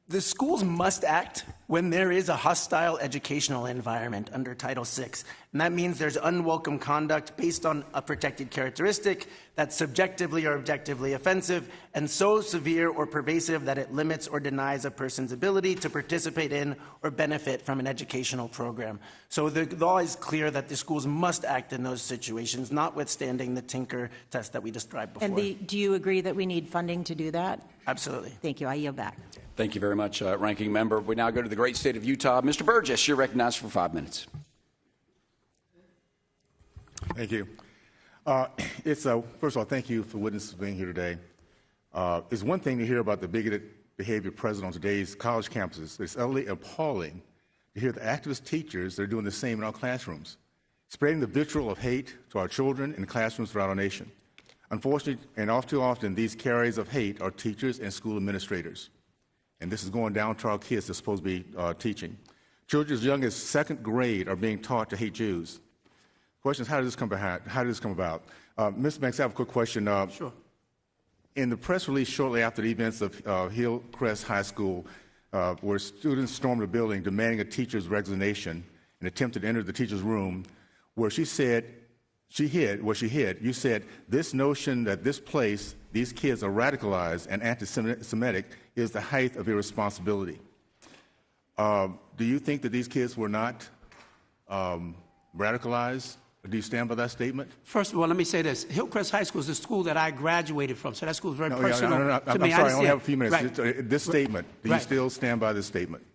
The schools must act when there is a hostile educational environment under Title VI. And that means there's unwelcome conduct based on a protected characteristic that's subjectively or objectively offensive and so severe or pervasive that it limits or denies a person's ability to participate in or benefit from an educational program. So the law is clear that the schools must act in those situations, notwithstanding the Tinker test that we described before. And do you agree that we need funding to do that? Absolutely. Thank you. I yield back. Thank you very much, Ranking Member. We now go to the great state of Utah. Mr. Burgess, you're recognized for 5 minutes. Thank you. First of all, thank you for witnesses being here today. It's one thing to hear about the bigoted behavior present on today's college campuses. It's utterly appalling to hear the activist teachers that are doing the same in our classrooms, spreading the vitriol of hate to our children in classrooms throughout our nation. Unfortunately, and all too often, these carriers of hate are teachers and school administrators. And this is going down to our kids that's supposed to be teaching. Children as young as second grade are being taught to hate Jews. The question is, how did this come about? Mr. Banks, I have a quick question. Sure. In the press release shortly after the events of Hillcrest High School, where students stormed the building demanding a teacher's resignation and attempted to enter the teacher's room, where she hid, you said, this notion that this place, these kids are radicalized and anti-Semitic is the height of irresponsibility. Do you think that these kids were not radicalized? Do you stand by that statement? First of all, let me say this. Hillcrest High School is the school that I graduated from, so that school is very personal no, to me. I'm sorry, I only have a few minutes. Right. This statement, do you still stand by this statement?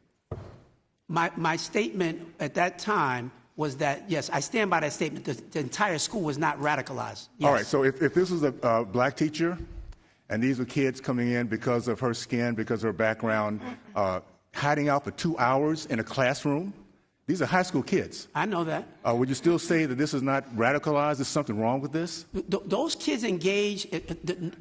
My statement at that time was that, yes, I stand by that statement. The entire school was not radicalized. Yes. All right, so if this was a black teacher, and these were kids coming in because of her skin, because of her background, hiding out for 2 hours in a classroom, these are high school kids. I know that. Would you still say that this is not radicalized? There's something wrong with this? Those kids engaged,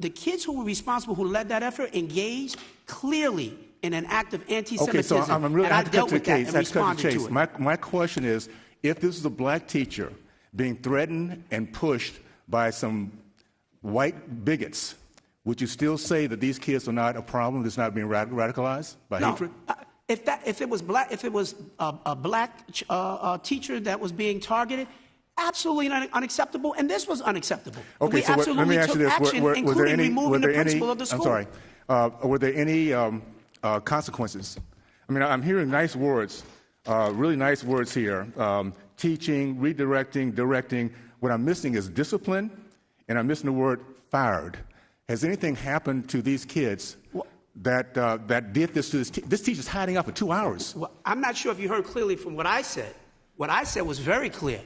the kids who were responsible, who led that effort, engaged clearly in an act of anti-Semitism. Okay, so I'm really, and I dealt with that and responded to it. My question is, if this is a black teacher being threatened and pushed by some white bigots, would you still say that these kids are not a problem that's not being radicalized by hatred? If it was a black teacher that was being targeted, absolutely unacceptable, and this was unacceptable. Okay, we so absolutely let me ask you this: action, including removing the principal of the school. I'm sorry. Were there any consequences? I mean, I'm hearing nice words, really nice words here: teaching, redirecting, directing. What I'm missing is discipline, and I'm missing the word fired. Has anything happened to these kids that did this to this teacher's hiding out for 2 hours? Well, I'm not sure if you heard clearly from what I said. What I said was very clear.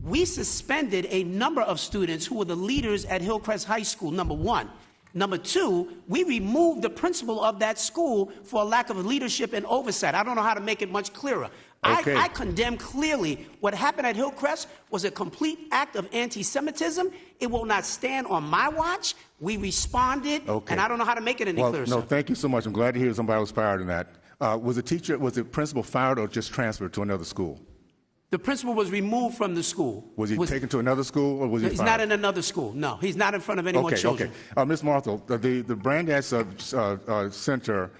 We suspended a number of students who were the leaders at Hillcrest High School, number one. Number two, we removed the principal of that school for a lack of leadership and oversight. I don't know how to make it much clearer. Okay. I condemn clearly what happened at Hillcrest was a complete act of anti-Semitism. It will not stand on my watch. We responded, and I don't know how to make it any clearer. No, thank you so much. I'm glad to hear somebody was fired in that. Was the principal fired or just transferred to another school? The principal was removed from the school. Was he taken to another school, or was he fired? He's not in another school. No, he's not in front of any more children. Okay. Ms. Morthel, the Brandeis Center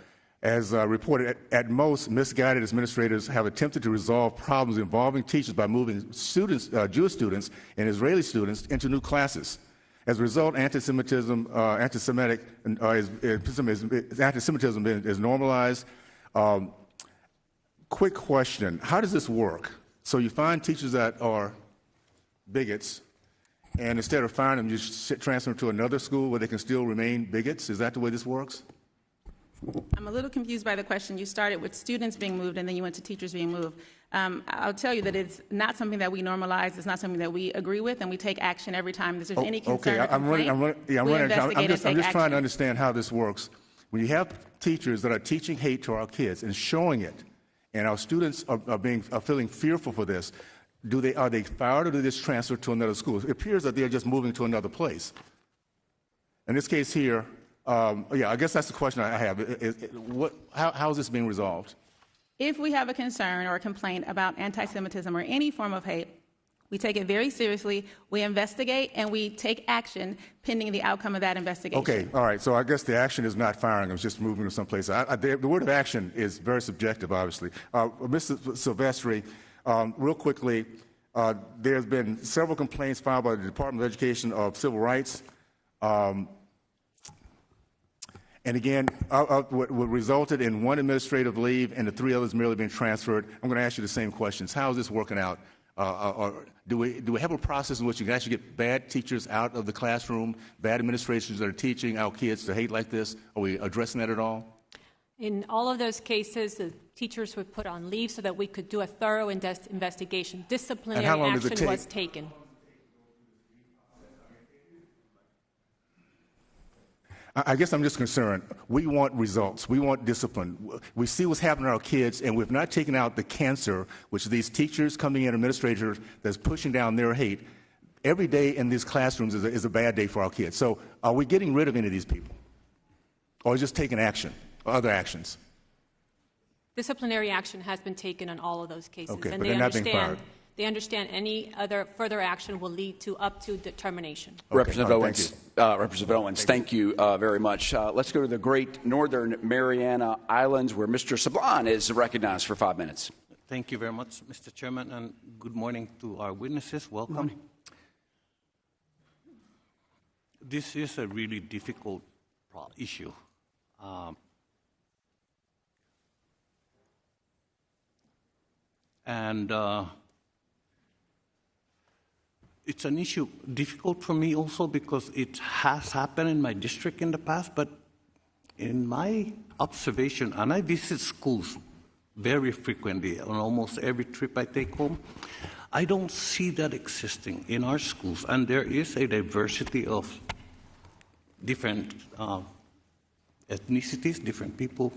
has reported at most misguided administrators have attempted to resolve problems involving teachers by moving students, Jewish students and Israeli students into new classes. As a result, antisemitism is normalized. Quick question: how does this work? So you find teachers that are bigots, and instead of firing them, you transfer them to another school where they can still remain bigots? Is that the way this works? I'm a little confused by the question. You started with students being moved, and then you went to teachers being moved. I'll tell you that it's not something that we normalize. It's not something that we agree with, and we take action every time there's any concern or complaint. I'm just trying to understand how this works. When you have teachers that are teaching hate to our kids and showing it, and our students are feeling fearful for this, are they fired or do they just transfer to another school? It appears that they're just moving to another place. In this case here, I guess that's the question I have. How is this being resolved? If we have a concern or a complaint about anti-Semitism or any form of hate, we take it very seriously, we investigate, and we take action pending the outcome of that investigation. Okay, all right, so I guess the action is not firing, it's just moving to someplace. The word of action is very subjective, obviously. Mr. Silvestre, real quickly, there's been several complaints filed by the Department of Education of Civil Rights. And again, what resulted in one administrative leave and the 3 others merely being transferred. I'm going to ask you the same questions. How is this working out? Do we have a process in which you can actually get bad teachers out of the classroom, bad administrators that are teaching our kids to hate like this? Are we addressing that at all? In all of those cases, the teachers were put on leave so that we could do a thorough investigation. Disciplinary action was taken. I guess I'm just concerned. We want results. We want discipline. We see what's happening to our kids, and we've not taken out the cancer, which are these teachers coming in, administrators that's pushing down their hate. Every day in these classrooms is a bad day for our kids. So are we getting rid of any of these people? Or just taking action, or other actions? Disciplinary action has been taken on all of those cases. Okay, and but they they're not being understand fired. they understand any other further action will lead to up to determination. Okay. Representative Thank Owens, Representative Owens, thank you very much. Let's go to the great Northern Mariana Islands, where Mr. Sablan is recognized for 5 minutes. Thank you very much, Mr. Chairman, and good morning to our witnesses. Welcome. This is a really difficult issue. It's an issue difficult for me also because it has happened in my district in the past, but in my observation, and I visit schools very frequently on almost every trip I take home, I don't see that existing in our schools, and there is a diversity of different ethnicities, different people.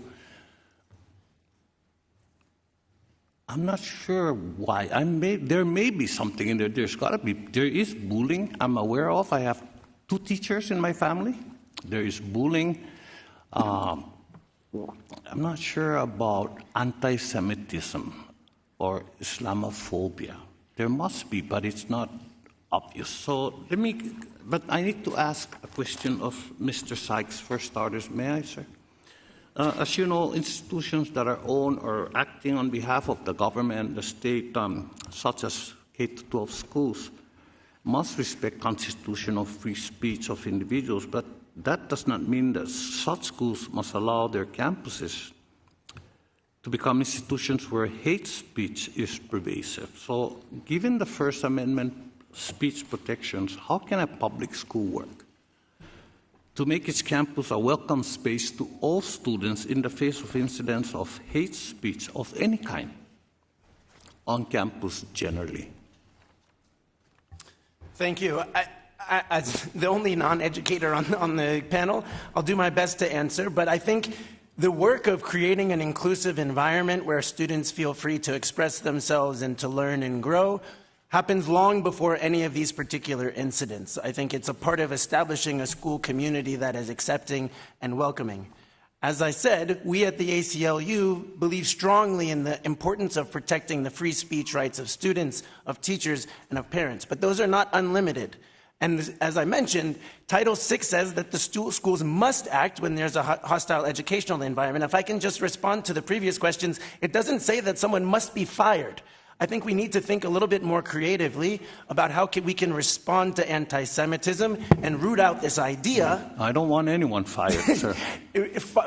I'm not sure why. There may be something in there. There's got to be. There is bullying I'm aware of. I have 2 teachers in my family. There is bullying. I'm not sure about antisemitism or Islamophobia. There must be, but it's not obvious. So but I need to ask a question of Mr. Sykes for starters. May I, sir? As you know, institutions that are owned or acting on behalf of the government, the state, such as K-12 schools, must respect constitutional free speech of individuals, but that does not mean that such schools must allow their campuses to become institutions where hate speech is pervasive. So, given the First Amendment speech protections, how can a public school work to make its campus a welcome space to all students in the face of incidents of hate speech of any kind on campus generally? Thank you. As the only non-educator on the panel, I'll do my best to answer, but I think the work of creating an inclusive environment where students feel free to express themselves and to learn and grow happens long before any of these particular incidents. I think it's a part of establishing a school community that is accepting and welcoming. As I said, we at the ACLU believe strongly in the importance of protecting the free speech rights of students, of teachers, and of parents, but those are not unlimited. And as I mentioned, Title VI says that the schools must act when there's a hostile educational environment. If I can just respond to the previous questions, it doesn't say that someone must be fired. I think we need to think a little bit more creatively about how we can respond to anti-Semitism and root out this idea. I don't want anyone fired, sir.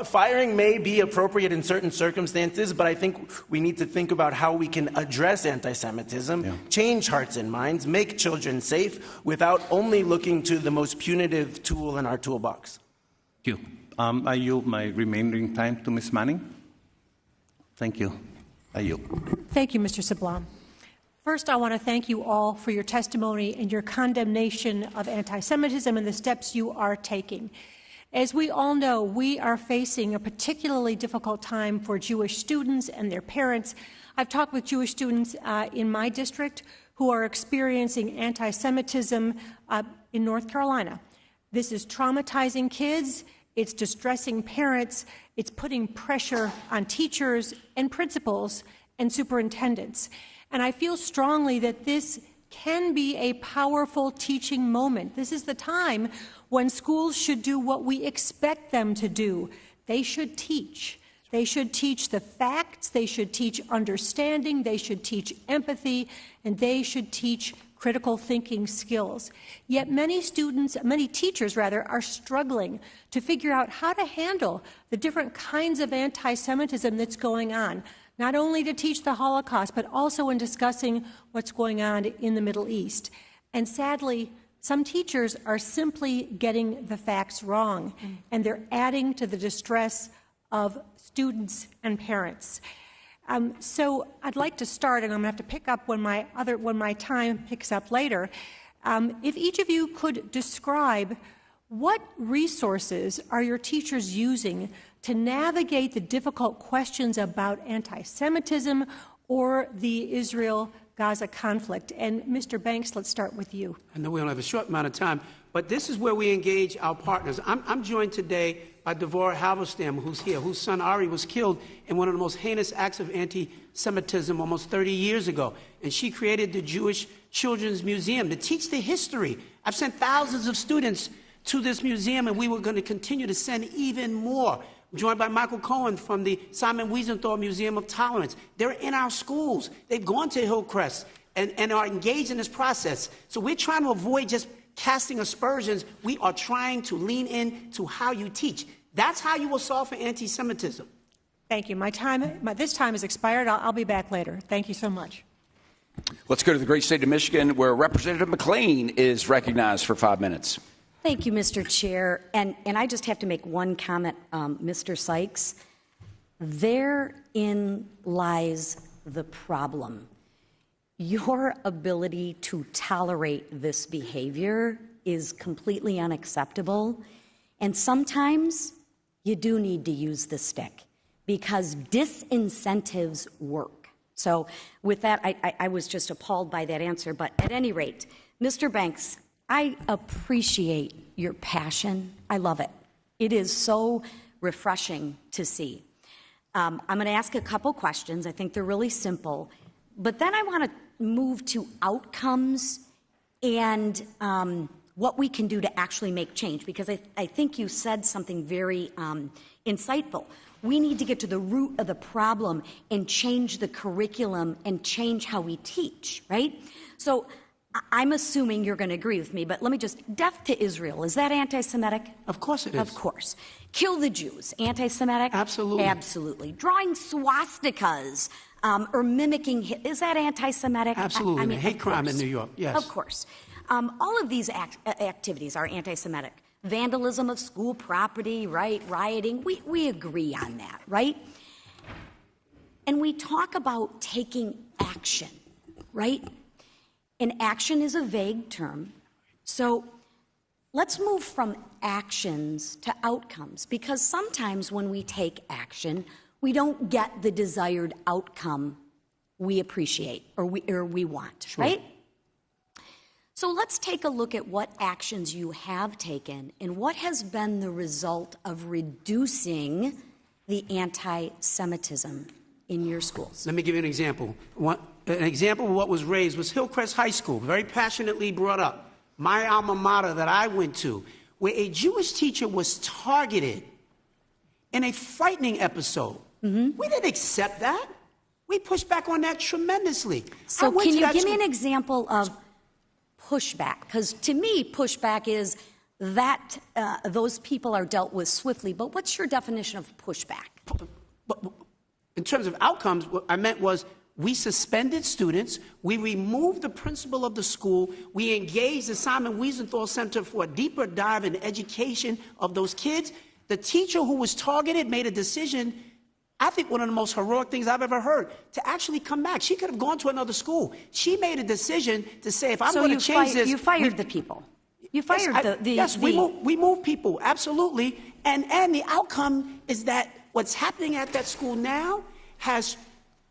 Firing may be appropriate in certain circumstances, but I think we need to think about how we can address anti-Semitism, change hearts and minds, make children safe without only looking to the most punitive tool in our toolbox. Thank you. I yield my remaining time to Ms. Manning. Thank you. Thank you, Mr. Sablan. First, I want to thank you all for your testimony and your condemnation of anti-Semitism and the steps you are taking. As we all know, we are facing a particularly difficult time for Jewish students and their parents. I've talked with Jewish students in my district who are experiencing anti-Semitism in North Carolina. This is traumatizing kids. It's distressing parents. It's putting pressure on teachers and principals and superintendents. And I feel strongly that this can be a powerful teaching moment. This is the time when schools should do what we expect them to do. They should teach. They should teach the facts. They should teach understanding. They should teach empathy. And they should teach critical thinking skills. Yet many teachers are struggling to figure out how to handle the different kinds of anti-Semitism that's going on, not only to teach the Holocaust, but also in discussing what's going on in the Middle East. And sadly, some teachers are simply getting the facts wrong, and they're adding to the distress of students and parents. So I'd like to start, and I'm going to have to pick up when my time picks up later. If each of you could describe what resources are your teachers using to navigate the difficult questions about anti-Semitism or the Israel-Gaza conflict. And Mr. Banks, let's start with you. I know we only have a short amount of time, But this is where we engage our partners. I'm joined today by Devorah Halberstam, who's here, whose son Ari was killed in one of the most heinous acts of anti-Semitism almost 30 years ago. And she created the Jewish Children's Museum to teach the history. I've sent thousands of students to this museum, and we were going to continue to send even more. I'm joined by Michael Cohen from the Simon Wiesenthal Museum of Tolerance. They're in our schools. They've gone to Hillcrest and are engaged in this process. So we're trying to avoid just casting aspersions. We are trying to lean in to how you teach. That's how you will solve for anti-Semitism. Thank you. This time has expired. I'll be back later. Thank you so much. Let's go to the great state of Michigan, where Representative McClain is recognized for 5 minutes. Thank you, Mr. Chair. And I just have to make one comment, Mr. Sykes. Therein lies the problem. Your ability to tolerate this behavior is completely unacceptable. And sometimes you do need to use the stick because disincentives work. So with that, I was just appalled by that answer. But at any rate, Mr. Banks, I appreciate your passion. I love it. It is so refreshing to see. I'm going to ask a couple questions. I think they're really simple. But then I want to move to outcomes and what we can do to actually make change, because I think you said something very insightful. We need to get to the root of the problem and change the curriculum and change how we teach, right? So I'm assuming you're going to agree with me, but let me just, death to Israel, is that anti-Semitic? Of course it is. Of course. Kill the Jews, anti-Semitic? Absolutely. Absolutely. Drawing swastikas or mimicking, is that anti-Semitic? Absolutely. I mean, hate crime in New York, yes. Of course. All of these activities are anti-Semitic. Vandalism of school property, right? Rioting, we agree on that, right? And we talk about taking action, right? And action is a vague term. So let's move from actions to outcomes, because sometimes when we take action, we don't get the desired outcome we appreciate or we want, sure. Right? So let's take a look at what actions you have taken and what has been the result of reducing the anti-Semitism in your schools. Let me give you an example. An example of what was raised was Hillcrest High School, very passionately brought up. My alma mater that I went to, where a Jewish teacher was targeted in a frightening episode. Mm-hmm. We didn't accept that. We pushed back on that tremendously. So can you give me an example of pushback? Because to me, pushback is that those people are dealt with swiftly. But what's your definition of pushback? But in terms of outcomes, what I meant was we suspended students, we removed the principal of the school, we engaged the Simon Wiesenthal Center for a deeper dive in education of those kids. The teacher who was targeted made a decision, I think one of the most heroic things I've ever heard, to actually come back. She could have gone to another school. She made a decision to say, if I'm going to change this... You fired the people. You fired Yes, we move people, absolutely. And the outcome is that what's happening at that school now has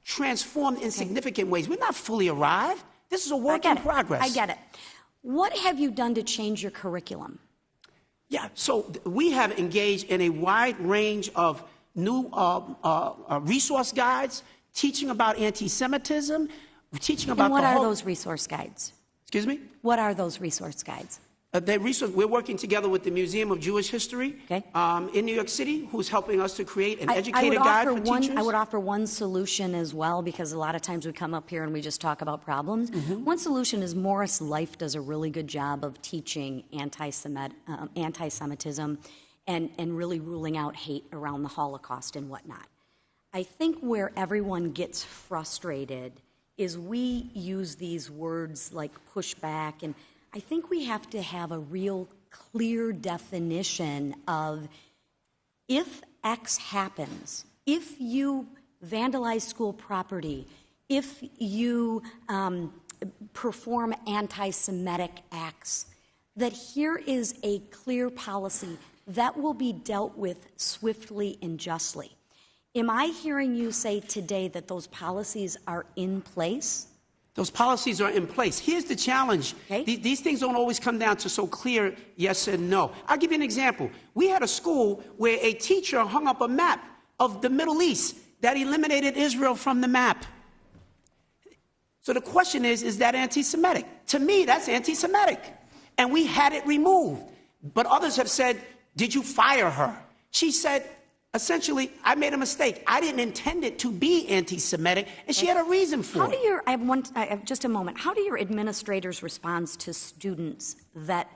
transformed in significant ways. We're not fully arrived. This is a work in progress. I get it. What have you done to change your curriculum? Yeah, so we have engaged in a wide range of new resource guides, teaching about anti-Semitism, teaching about... And what are those resource guides? Excuse me? What are those resource guides? We're working together with the Museum of Jewish History in New York City, who's helping us to create an educated guide for teachers. I would offer one solution as well, because a lot of times we come up here and we just talk about problems. Mm-hmm. One solution is Morris Life does a really good job of teaching anti-Semitism and really ruling out hate around the Holocaust and whatnot. I think where everyone gets frustrated is we use these words like pushback, and I think we have to have a real clear definition of, if X happens, if you vandalize school property, if you perform anti-Semitic acts, that here is a clear policy that will be dealt with swiftly and justly. Am I hearing you say today that those policies are in place? Those policies are in place. Here's the challenge. Okay. These things don't always come down to so clear yes and no. I'll give you an example. We had a school where a teacher hung up a map of the Middle East that eliminated Israel from the map. So the question is that anti-Semitic? To me, that's anti-Semitic. And we had it removed. But others have said, did you fire her? She said, essentially, I made a mistake. I didn't intend it to be anti-Semitic, and she had a reason for it. I have just a moment. How do your administrators respond to students that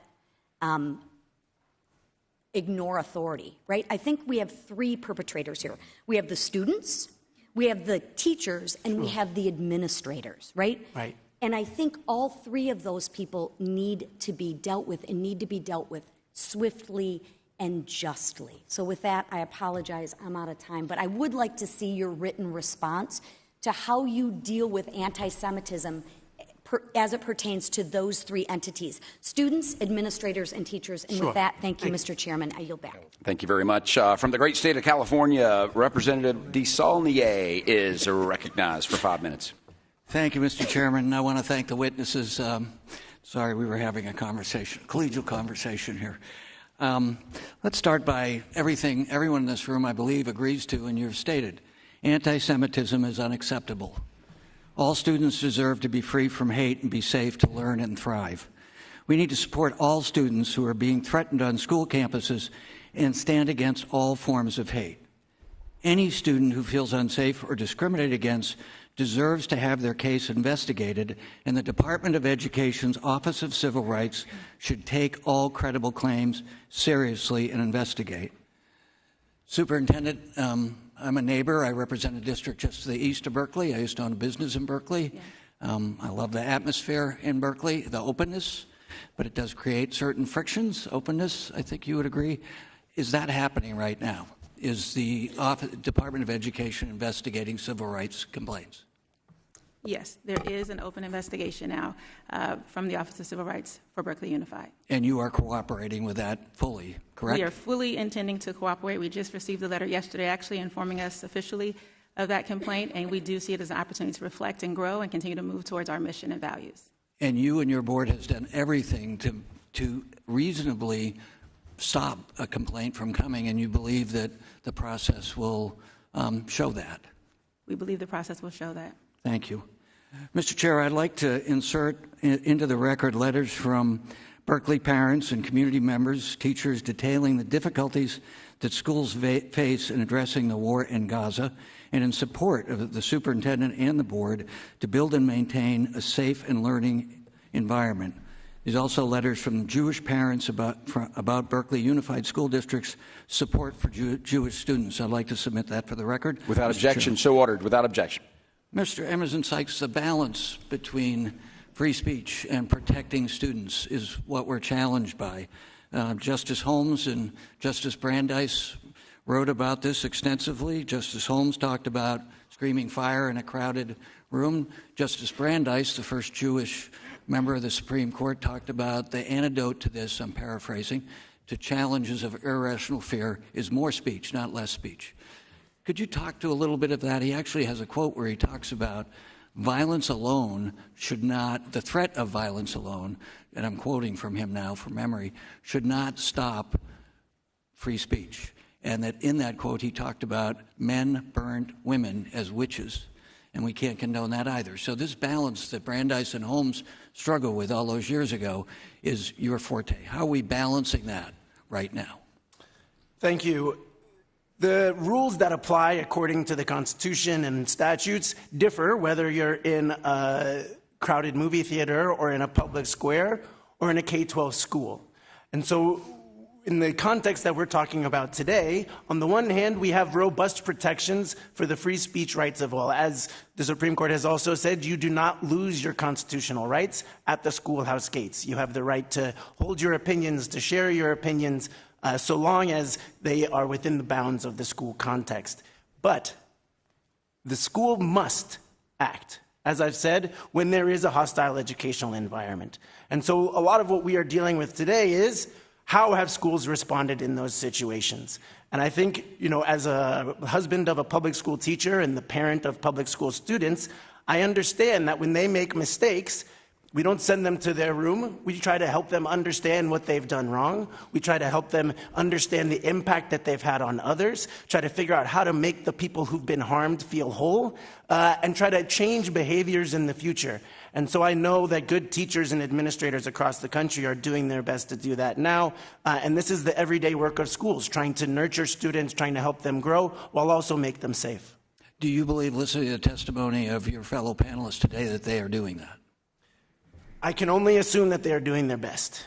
ignore authority, right? I think we have three perpetrators here. We have the students, we have the teachers, and we have the administrators, right? Right. And I think all three of those people need to be dealt with and need to be dealt with swiftly and justly. So with that, I apologize, I'm out of time, but I would like to see your written response to how you deal with anti-Semitism as it pertains to those three entities, students, administrators, and teachers. And Sure. with that, thank you, Mr. Chairman. I yield back. Thank you very much. From the great state of California, Representative DeSaulnier is recognized for 5 minutes. Thank you, Mr. Chairman. I want to thank the witnesses. Sorry, we were having a collegial conversation here. Let's start by everything everyone in this room, I believe, agrees to, and you've stated. Anti-Semitism is unacceptable. All students deserve to be free from hate and be safe to learn and thrive. We need to support all students who are being threatened on school campuses and stand against all forms of hate. Any student who feels unsafe or discriminated against deserves to have their case investigated, and the Department of Education's Office of Civil Rights should take all credible claims seriously and investigate. Superintendent, I'm a neighbor. I represent a district just to the east of Berkeley. I used to own a business in Berkeley. Yeah. I love the atmosphere in Berkeley, the openness, but it does create certain frictions. Openness, I think you would agree. Is that happening right now? Is the Department of Education investigating civil rights complaints? Yes, there is an open investigation now from the Office of Civil Rights for Berkeley Unified. And you are cooperating with that fully, correct? We are fully intending to cooperate. We just received a letter yesterday actually informing us officially of that complaint, and we do see it as an opportunity to reflect and grow and continue to move towards our mission and values. And you and your board has done everything to reasonably stop a complaint from coming, and you believe that the process will show that? We believe the process will show that. Thank you. Mr. Chair, I'd like to insert into the record letters from Berkeley parents and community members, teachers, detailing the difficulties that schools face in addressing the war in Gaza and in support of the superintendent and the board to build and maintain a safe and learning environment. There's also letters from Jewish parents about Berkeley Unified School District's support for Jewish students. I'd like to submit that for the record. Without objection, so ordered. Without objection. Mr. Emerson Sykes, the balance between free speech and protecting students is what we're challenged by. Justice Holmes and Justice Brandeis wrote about this extensively. Justice Holmes talked about screaming fire in a crowded room. Justice Brandeis, the first Jewish member of the Supreme Court, talked about the antidote to this, I'm paraphrasing, to challenges of irrational fear is more speech, not less speech. Could you talk to a little bit of that? He actually has a quote where he talks about violence alone should not, the threat of violence alone, and I'm quoting from him now from memory, should not stop free speech. And that in that quote he talked about men burned women as witches, and we can't condone that either. So this balance that Brandeis and Holmes struggled with all those years ago is your forte. How are we balancing that right now? Thank you. The rules that apply according to the Constitution and statutes differ whether you're in a crowded movie theater or in a public square or in a K-12 school. And so in the context that we're talking about today, on the one hand, we have robust protections for the free speech rights of all. As the Supreme Court has also said, you do not lose your constitutional rights at the schoolhouse gates. You have the right to hold your opinions, to share your opinions, so long as they are within the bounds of the school context. But the school must act, as I've said, when there is a hostile educational environment. And so a lot of what we are dealing with today is how have schools responded in those situations? And I think, as a husband of a public school teacher and the parent of public school students, I understand that when they make mistakes, we don't send them to their room. We try to help them understand what they've done wrong. We try to help them understand the impact that they've had on others, try to figure out how to make the people who've been harmed feel whole, and try to change behaviors in the future. And so I know that good teachers and administrators across the country are doing their best to do that now. And this is the everyday work of schools, trying to nurture students, trying to help them grow, while also make them safe. Do you believe, listening to the testimony of your fellow panelists today, that they are doing that? I can only assume that they are doing their best.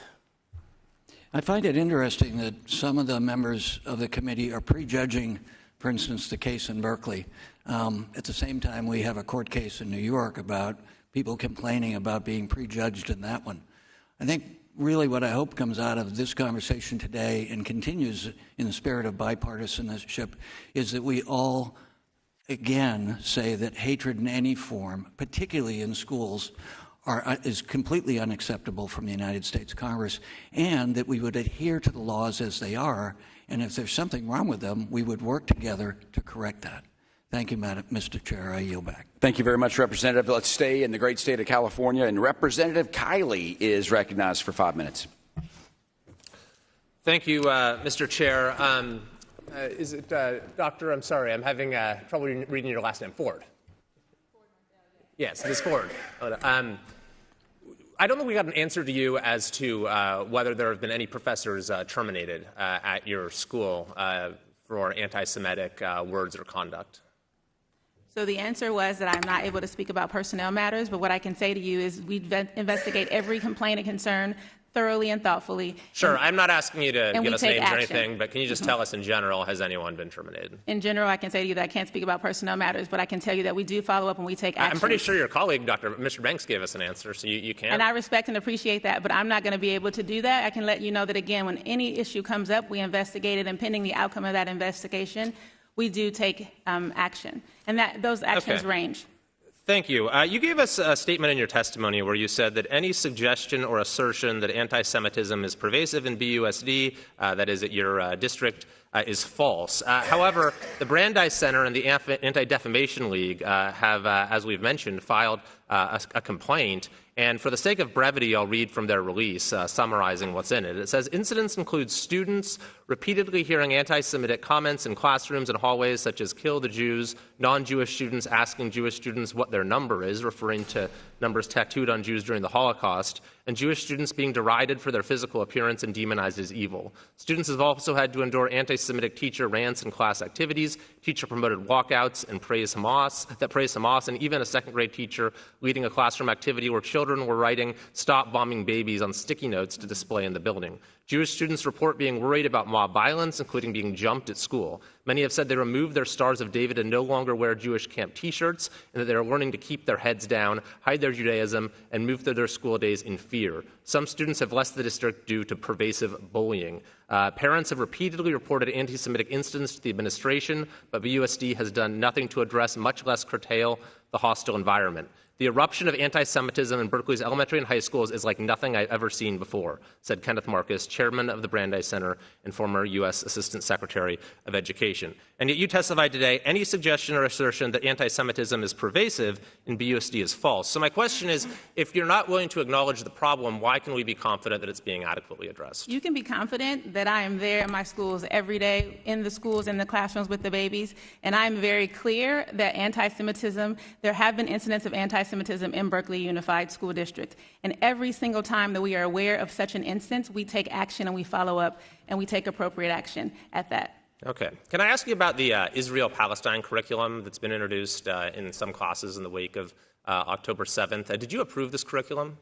I find it interesting that some of the members of the committee are prejudging, for instance, the case in Berkeley. At the same time, we have a court case in New York about people complaining about being prejudged in that one. I think really what I hope comes out of this conversation today and continues in the spirit of bipartisanship is that we all, again, say that hatred in any form, particularly in schools, is completely unacceptable from the United States Congress, and that we would adhere to the laws as they are, and if there's something wrong with them, we would work together to correct that. Thank you, Mr. Chair. I yield back. Thank you very much, Representative. Let's stay in the great state of California, and Representative Kiley is recognized for 5 minutes. Thank you, Mr. Chair. Is it Doctor? I'm sorry, I'm having trouble reading your last name. Ford. Yes, Ms. Ford. I don't think we got an answer to you as to whether there have been any professors terminated at your school for anti-Semitic words or conduct. So the answer was that I'm not able to speak about personnel matters, but what I can say to you is we investigate every complaint and concern thoroughly and thoughtfully. Sure, I'm not asking you to give us names action. or anything, but can you just tell us in general, has anyone been terminated? In general, I can say to you that I can't speak about personnel matters, but I can tell you that we do follow up and we take action. I'm pretty sure your colleague, Mr. Banks, gave us an answer, so you can. And I respect and appreciate that, but I'm not going to be able to do that. I can let you know that, again, when any issue comes up, we investigate it, and pending the outcome of that investigation, we do take action. And those actions range. Thank you. You gave us a statement in your testimony where you said that any suggestion or assertion that anti-Semitism is pervasive in BUSD, that is at your district, is false. However, the Brandeis Center and the Anti-Defamation League have, as we've mentioned, filed a complaint. And for the sake of brevity, I'll read from their release, summarizing what's in it. It says, incidents include students repeatedly hearing anti-Semitic comments in classrooms and hallways, such as kill the Jews, non-Jewish students asking Jewish students what their number is, referring to numbers tattooed on Jews during the Holocaust, and Jewish students being derided for their physical appearance and demonized as evil. Students have also had to endure anti-Semitic teacher rants in class activities, teacher-promoted walkouts and praise Hamas, and even a second-grade teacher leading a classroom activity where children were writing "Stop bombing babies" on sticky notes to display in the building. Jewish students report being worried about mob violence, including being jumped at school. Many have said they removed their Stars of David and no longer wear Jewish camp T-shirts, and that they are learning to keep their heads down, hide their Judaism, and move through their school days in fear. Some students have left the district due to pervasive bullying. Parents have repeatedly reported anti-Semitic incidents to the administration, but BUSD has done nothing to address, much less curtail, the hostile environment. The eruption of anti-Semitism in Berkeley's elementary and high schools is like nothing I've ever seen before, said Kenneth Marcus, chairman of the Brandeis Center and former U.S. Assistant Secretary of Education. And yet you testified today, any suggestion or assertion that anti-Semitism is pervasive in BUSD is false. So my question is, if you're not willing to acknowledge the problem, why can we be confident that it's being adequately addressed? You can be confident that I am there in my schools every day, in the schools, in the classrooms with the babies, and I'm very clear that anti-Semitism, there have been incidents of anti-Semitism in Berkeley Unified School District. And every single time that we are aware of such an instance, we take action and we follow up and we take appropriate action at that. Okay. Can I ask you about the Israel-Palestine curriculum that's been introduced in some classes in the wake of October 7th? Did you approve this curriculum?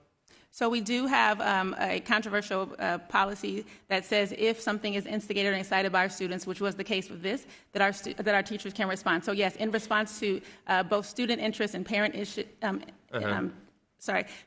So we do have a controversial policy that says if something is instigated or incited by our students, which was the case with this, that our teachers can respond. So yes, in response to both student interest and parent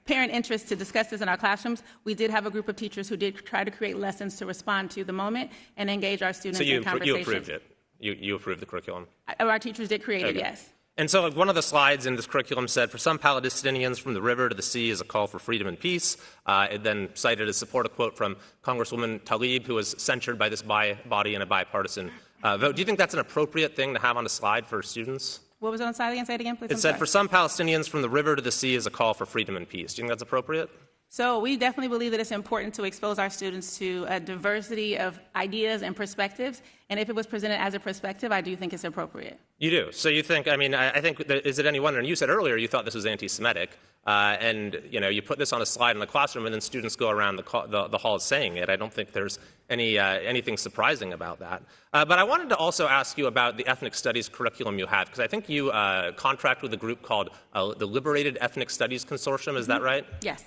parent interest to discuss this in our classrooms, we did have a group of teachers who did try to create lessons to respond to the moment and engage our students in conversation. So you approved it? You approved the curriculum? Our teachers did create it, yes. And so one of the slides in this curriculum said, for some Palestinians, from the river to the sea is a call for freedom and peace. It then cited as support a quote from Congresswoman Tlaib, who was censured by this body in a bipartisan vote. Do you think that's an appropriate thing to have on a slide for students? What was on the side again? Say it again, please. It said, for some Palestinians, from the river to the sea is a call for freedom and peace. Do you think that's appropriate? So we definitely believe that it's important to expose our students to a diversity of ideas and perspectives. And if it was presented as a perspective, I do think it's appropriate. You do. So you think, I think, is it any wonder, and you said earlier you thought this was anti-Semitic, and, you put this on a slide in the classroom and then students go around the halls saying it. I don't think there's anything surprising about that. But I wanted to also ask you about the ethnic studies curriculum you have, because I think you contract with a group called the Liberated Ethnic Studies Consortium. Is that right? Yes.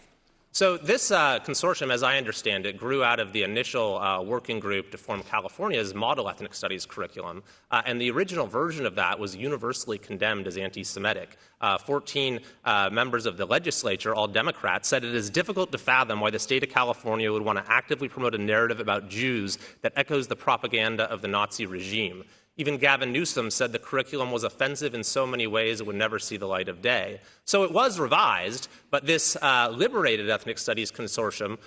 So this consortium, as I understand it, grew out of the initial working group to form California's model ethnic studies curriculum, and the original version of that was universally condemned as anti-Semitic. 14 members of the legislature, all Democrats, said it is difficult to fathom why the state of California would want to actively promote a narrative about Jews that echoes the propaganda of the Nazi regime. Even Gavin Newsom said the curriculum was offensive in so many ways it would never see the light of day. So it was revised, but this Liberated Ethnic Studies Consortium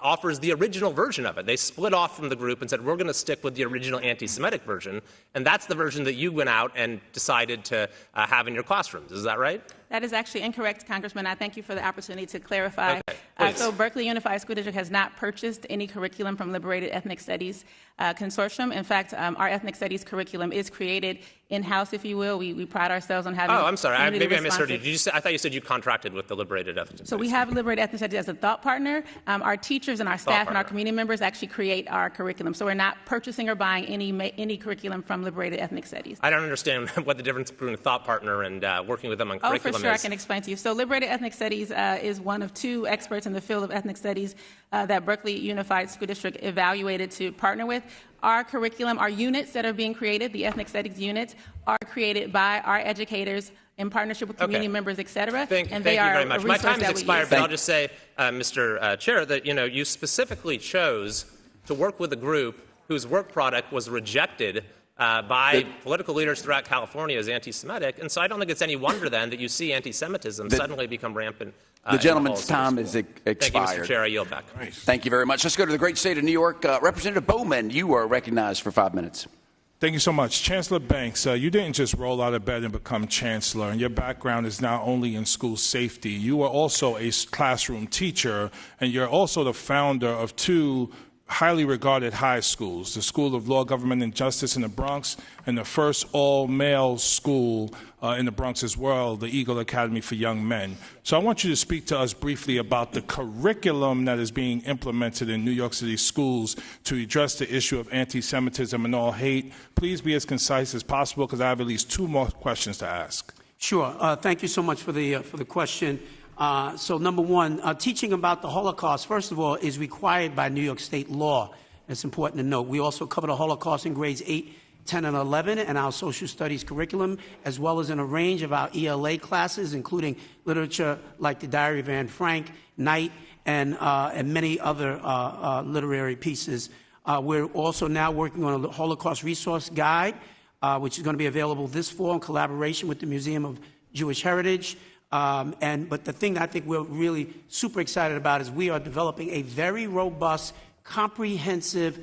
offers the original version of it. They split off from the group and said, we're going to stick with the original anti-Semitic version, and that's the version that you went out and decided to have in your classrooms. Is that right? That is actually incorrect, Congressman. I thank you for the opportunity to clarify. Okay, so Berkeley Unified School District has not purchased any curriculum from Liberated Ethnic Studies Consortium. In fact, our ethnic studies curriculum is created in-house, if you will. We pride ourselves on having. Oh, I'm sorry. Maybe I misheard you. I thought you said you contracted with the Liberated Ethnic Studies. So we have Liberated Ethnic Studies as a thought partner. Our teachers and our staff and our community members actually create our curriculum. So we're not purchasing or buying any curriculum from Liberated Ethnic Studies. I don't understand what the difference between a thought partner and working with them on curriculum is. Oh, for sure. I can explain to you. So Liberated Ethnic Studies is one of two experts in the field of ethnic studies that Berkeley Unified School District evaluated to partner with. Our curriculum, our units that are being created, the ethnic studies units, are created by our educators in partnership with community members, et cetera. Thank you very much. My time has expired, but I'll just say, Mr. Chair, that you specifically chose to work with a group whose work product was rejected by political leaders throughout California as anti-Semitic, and so I don't think it's any wonder then that you see anti-Semitism suddenly become rampant. The gentleman's time is expired. Thank you, Mr. Chair. I yield back. Thank you very much. Let's go to the great state of New York. Representative Bowman, you are recognized for 5 minutes. Thank you so much. Chancellor Banks, you didn't just roll out of bed and become chancellor, and your background is not only in school safety. You are also a classroom teacher, and you're also the founder of two highly regarded high schools, the School of Law, Government, and Justice in the Bronx, and the first all-male school in the Bronx as well, the Eagle Academy for Young Men. So I want you to speak to us briefly about the curriculum that is being implemented in New York City schools to address the issue of anti-Semitism and all hate. Please be as concise as possible, because I have at least 2 more questions to ask. Sure. Thank you so much for the question. So number one, teaching about the Holocaust, first of all, is required by New York State law. It's important to note. We also cover the Holocaust in grades 8, 10, and 11 in our social studies curriculum, as well as in a range of our ELA classes, including literature like The Diary of Anne Frank, Night, and many other literary pieces. We're also now working on a Holocaust resource guide, which is going to be available this fall in collaboration with the Museum of Jewish Heritage. But the thing I think we're really super excited about is we are developing a very robust, comprehensive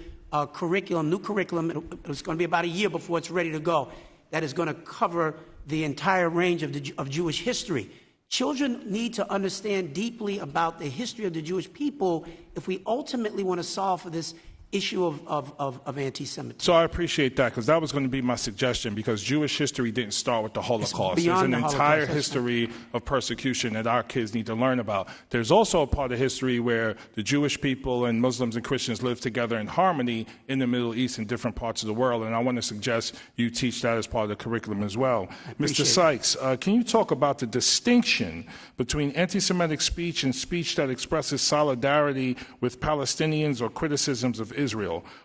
curriculum, new curriculum. It's going to be about a year before it's ready to go. That is going to cover the entire range of Jewish history. Children need to understand deeply about the history of the Jewish people if we ultimately want to solve for this issue of anti-Semitism. So I appreciate that, because that was going to be my suggestion, because Jewish history didn't start with the Holocaust. There's an entire history of persecution that our kids need to learn about. There's also a part of history where the Jewish people and Muslims and Christians live together in harmony in the Middle East and different parts of the world, and I want to suggest you teach that as part of the curriculum as well. Mr. Sykes, can you talk about the distinction between anti-Semitic speech and speech that expresses solidarity with Palestinians or criticisms of Israel?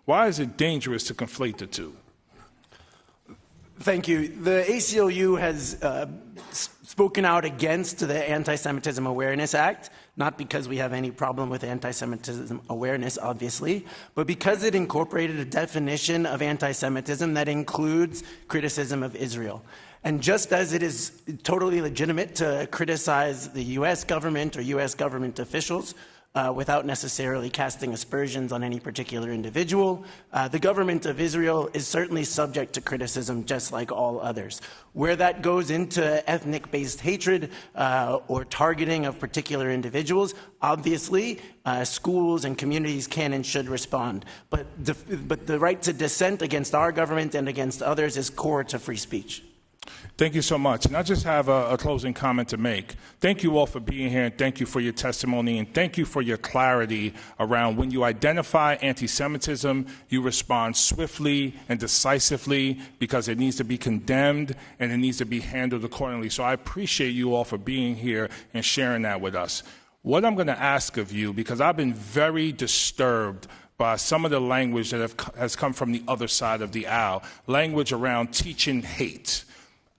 Why is it dangerous to conflate the two? Thank you. The ACLU has spoken out against the Anti-Semitism Awareness Act, not because we have any problem with anti-Semitism awareness, obviously, but because it incorporated a definition of anti-Semitism that includes criticism of Israel. And just as it is totally legitimate to criticize the U.S. government or U.S. government officials, without necessarily casting aspersions on any particular individual. The government of Israel is certainly subject to criticism just like all others. Where that goes into ethnic-based hatred or targeting of particular individuals, obviously schools and communities can and should respond. But the right to dissent against our government and against others is core to free speech. Thank you so much. And I just have a closing comment to make. Thank you all for being here, and thank you for your testimony, and thank you for your clarity around when you identify anti-Semitism, you respond swiftly and decisively because it needs to be condemned and it needs to be handled accordingly. So I appreciate you all for being here and sharing that with us. What I'm going to ask of you, because I've been very disturbed by some of the language that has come from the other side of the aisle, language around teaching hate.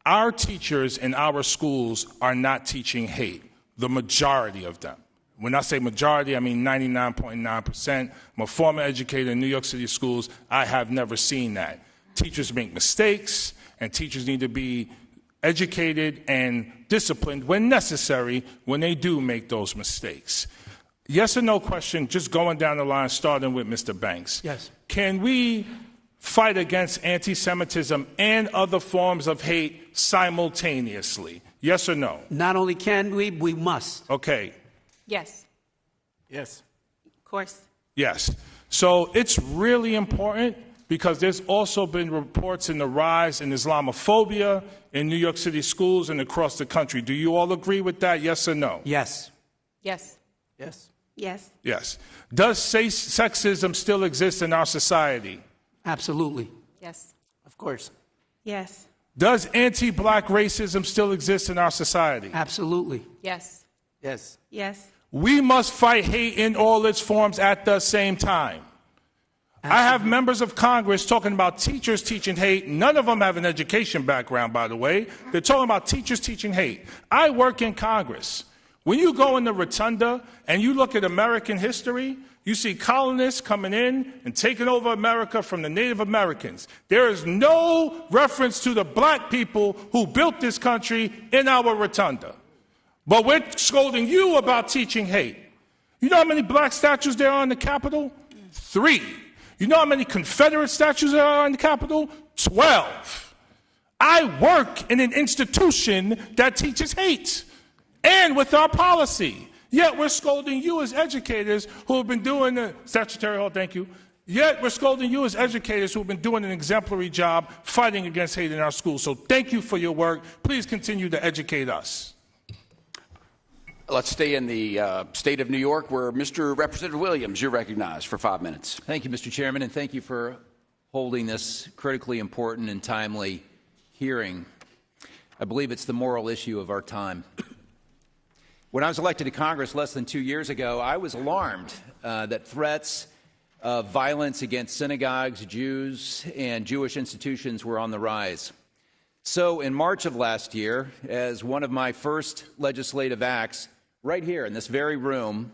Our teachers in our schools are not teaching hate, the majority of them. When I say majority, I mean 99.9%. I'm a former educator in New York City schools. I have never seen that. Teachers make mistakes, and teachers need to be educated and disciplined when necessary when they do make those mistakes. Yes or no question, just going down the line, starting with Mr. Banks. Yes. Can we fight against anti-Semitism and other forms of hate simultaneously? Yes or no? Not only can we must. Okay. Yes. Yes. Of course. Yes. So it's really important because there's also been reports in the rise in Islamophobia in New York City schools and across the country. Do you all agree with that? Yes or no? Yes. Yes. Yes. Yes. Yes. Does sexism still exist in our society? Absolutely. Yes. Of course. Yes. Does anti-black racism still exist in our society? Absolutely. Yes. Yes. Yes. We must fight hate in all its forms at the same time. Absolutely. I have members of Congress talking about teachers teaching hate. None of them have an education background, by the way. They're talking about teachers teaching hate. I work in Congress. When you go in the rotunda and you look at American history, you see colonists coming in and taking over America from the Native Americans. There is no reference to the black people who built this country in our rotunda. But we're scolding you about teaching hate. You know how many black statues there are in the Capitol? 3. You know how many Confederate statues there are in the Capitol? 12. I work in an institution that teaches hate, and with our policy. Yet we're scolding you as educators who have been doing the statutory hall, thank you. Yet we're scolding you as educators who have been doing an exemplary job fighting against hate in our schools. So thank you for your work. Please continue to educate us. Let's stay in the state of New York, where Mr. Representative Williams, you're recognized for 5 minutes. Thank you, Mr. Chairman, and thank you for holding this critically important and timely hearing. I believe it's the moral issue of our time. When I was elected to Congress less than 2 years ago, I was alarmed that threats of violence against synagogues, Jews, and Jewish institutions were on the rise. So in March of last year, as one of my first legislative acts, right here in this very room,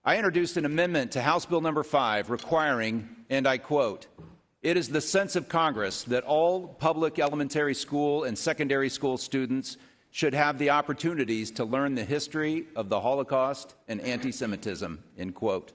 I introduced an amendment to House Bill number 5 requiring, and I quote, "It is the sense of Congress that all public elementary school and secondary school students should have the opportunities to learn the history of the Holocaust and anti-Semitism," end quote.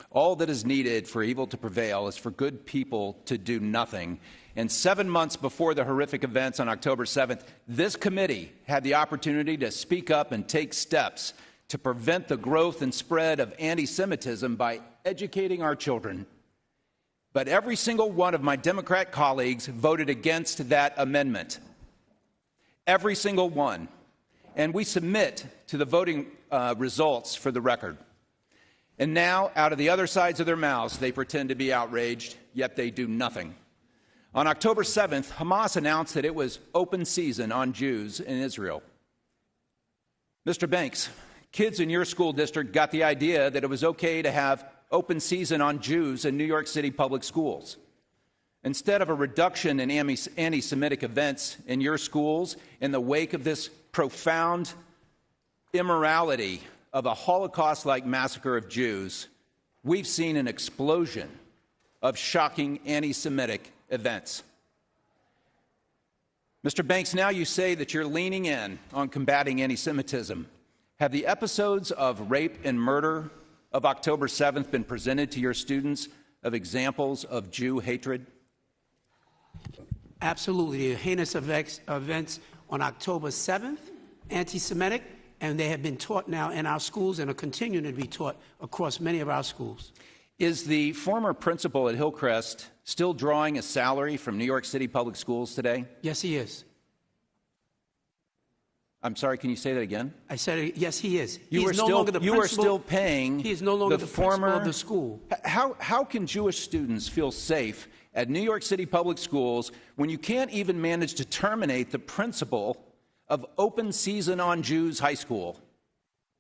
All that is needed for evil to prevail is for good people to do nothing. And 7 months before the horrific events on October 7th, this committee had the opportunity to speak up and take steps to prevent the growth and spread of anti-Semitism by educating our children. But every single one of my Democrat colleagues voted against that amendment. Every single one. And we submit to the voting results for the record. And now, out of the other sides of their mouths, they pretend to be outraged, yet they do nothing. On October 7th, Hamas announced that it was open season on Jews in Israel. Mr. Banks, kids in your school district got the idea that it was okay to have open season on Jews in New York City public schools. Instead of a reduction in anti-Semitic events in your schools in the wake of this profound immorality of a Holocaust-like massacre of Jews, we've seen an explosion of shocking anti-Semitic events. Mr. Banks, now you say that you're leaning in on combating anti-Semitism. Have the episodes of rape and murder of October 7th been presented to your students of examples of Jew hatred? Absolutely. The heinous events on October 7th, anti-Semitic, and they have been taught now in our schools and are continuing to be taught across many of our schools. Is the former principal at Hillcrest still drawing a salary from New York City Public Schools today? Yes, he is. I'm sorry, can you say that again? I said, yes, he is. You are still paying he is no longer the former principal of the school. How can Jewish students feel safe at New York City Public Schools when you can't even manage to terminate the principal of Open Season on Jews High School,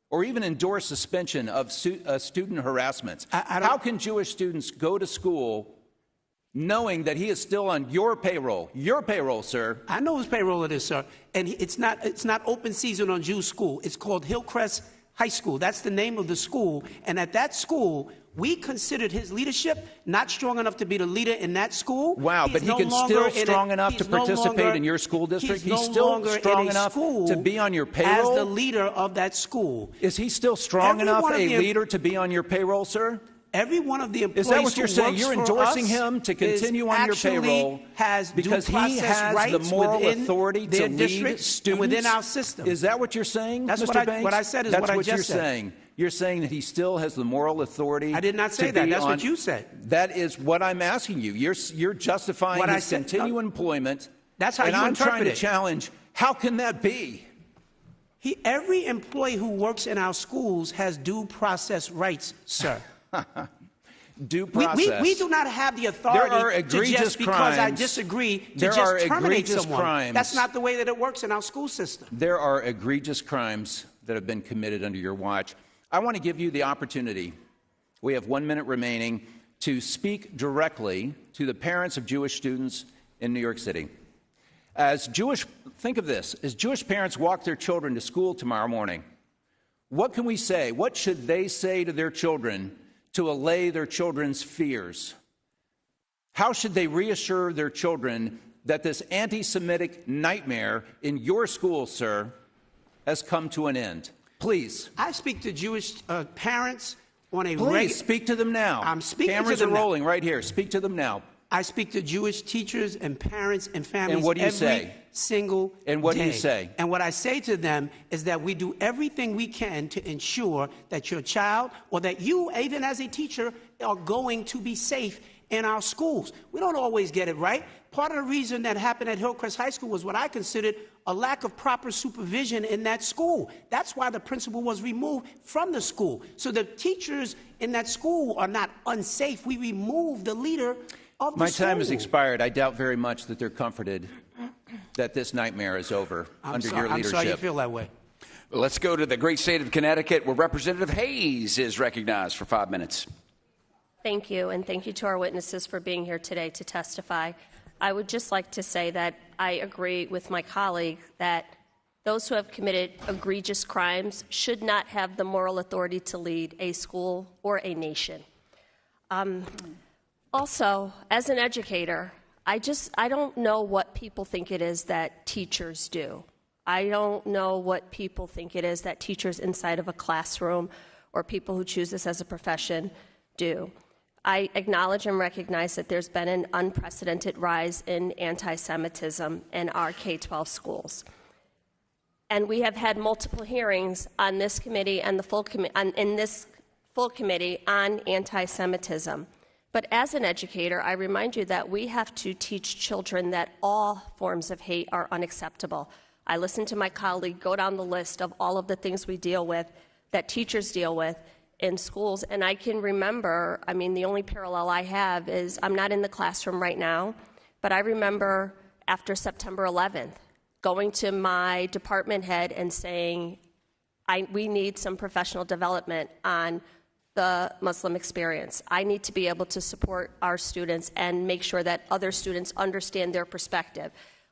or even endorse suspension of student harassments? How can Jewish students go to school knowing that he is still on your payroll, sir? I know whose payroll it is, sir. And it's not Open Season on Jews School. It's called Hillcrest High School. That's the name of the school. And at that school, we considered his leadership not strong enough to be the leader in that school. Wow, but he can still strong enough to participate in your school district? He's still strong enough to be on your payroll? As the leader of that school. Is he still strong enough a leader to be on your payroll, sir? Every one of the employees. Is that what you're saying? You're endorsing him to continue on your payroll because he has the moral authority to lead students within our system. Is that what you're saying, That's Mr. Banks? What I said is That's what I just you're said. saying. You're saying that he still has the moral authority. I did not say that. That's what you said. That is what I'm asking you. You're justifying his continued employment. That's how and you I'm interpret trying to it. challenge. How can that be? Every employee who works in our schools has due process rights, sir. Due process. We do not have the authority to just because I disagree to just terminate someone. Crimes. That's not the way that it works in our school system. There are egregious crimes that have been committed under your watch. I want to give you the opportunity, we have 1 minute remaining, to speak directly to the parents of Jewish students in New York City. Think of this, as Jewish parents walk their children to school tomorrow morning, what can we say? What should they say to their children to allay their children's fears? How should they reassure their children that this anti-Semitic nightmare in your school, sir, has come to an end? Please. I speak to Jewish parents on a Please, speak to them now. I'm speaking Cameras to them are rolling right here. Speak to them now. I speak to Jewish teachers and parents and families and what do you every say? Single And what day. do you say? And what I say to them is that we do everything we can to ensure that your child or that you, even as a teacher, are going to be safe in our schools. We don't always get it right. Part of the reason that happened at Hillcrest High School was what I considered a lack of proper supervision in that school. That's why the principal was removed from the school. So the teachers in that school are not unsafe. We removed the leader of the My school. time has expired. I doubt very much that they're comforted that this nightmare is over under your leadership. I'm sorry you feel that way. Let's go to the great state of Connecticut, where Representative Hayes is recognized for 5 minutes. Thank you, and thank you to our witnesses for being here today to testify. I would just like to say that I agree with my colleague that those who have committed egregious crimes should not have the moral authority to lead a school or a nation. Also, as an educator, I don't know what people think it is that teachers do. I don't know what people think it is that teachers inside of a classroom or people who choose this as a profession do. I acknowledge and recognize that there's been an unprecedented rise in anti-Semitism in our K-12 schools. And we have had multiple hearings on this committee and in this full committee on anti-Semitism. But as an educator, I remind you that we have to teach children that all forms of hate are unacceptable. I listened to my colleague go down the list of all of the things we deal with, that teachers deal with in schools, and I can remember, the only parallel I have is I'm not in the classroom right now, but I remember after September 11th going to my department head and saying, we need some professional development on the Muslim experience. I need to be able to support our students and make sure that other students understand their perspective.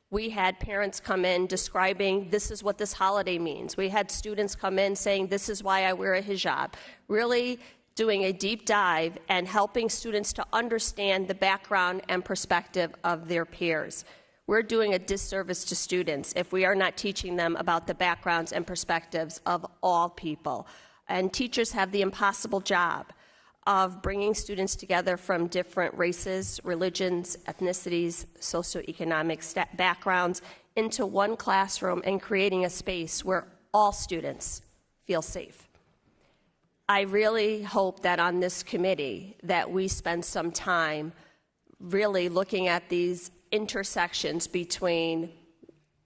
We had parents come in describing this is what this holiday means. We had students come in saying this is why I wear a hijab. Really doing a deep dive and helping students to understand the background and perspective of their peers. we're doing a disservice to students if we are not teaching them about the backgrounds and perspectives of all people. And teachers have the impossible job of bringing students together from different races, religions, ethnicities, socioeconomic backgrounds into one classroom and creating a space where all students feel safe. I really hope that on this committee that we spend some time really looking at these intersections between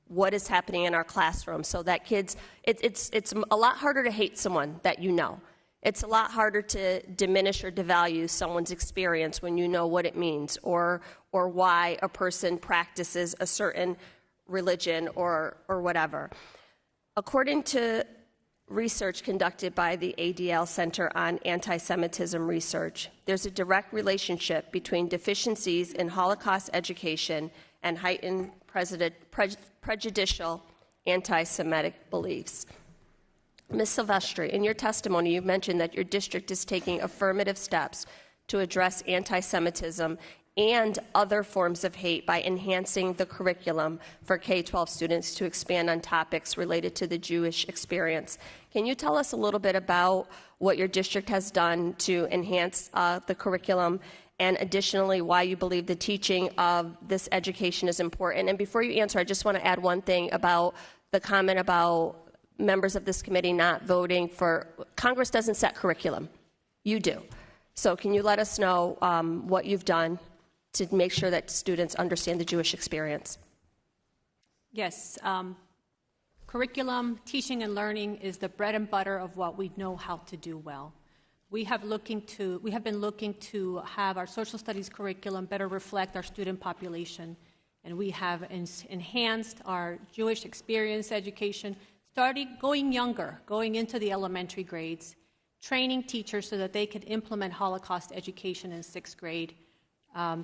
what is happening in our classroom so that kids, it's a lot harder to hate someone that you know. It's a lot harder to diminish or devalue someone's experience when you know what it means or why a person practices a certain religion or whatever. According to research conducted by the ADL Center on Anti-Semitism Research, there's a direct relationship between deficiencies in Holocaust education and heightened prejudicial anti-Semitic beliefs. Ms. Silvestre, in your testimony, you mentioned that your district is taking affirmative steps to address anti-Semitism and other forms of hate by enhancing the curriculum for K-12 students to expand on topics related to the Jewish experience. Can you tell us a little bit about what your district has done to enhance the curriculum, and additionally why you believe the teaching of this education is important? And before you answer, I just want to add one thing about the comment about members of this committee not voting for, Congress doesn't set curriculum. You do. So can you let us know what you've done to make sure that students understand the Jewish experience? Yes. Curriculum, teaching and learning is the bread and butter of what we know how to do well. We have been looking to have our social studies curriculum better reflect our student population, and we have enhanced our Jewish experience education, starting going younger, going into the elementary grades, training teachers so that they could implement Holocaust education in 6th grade,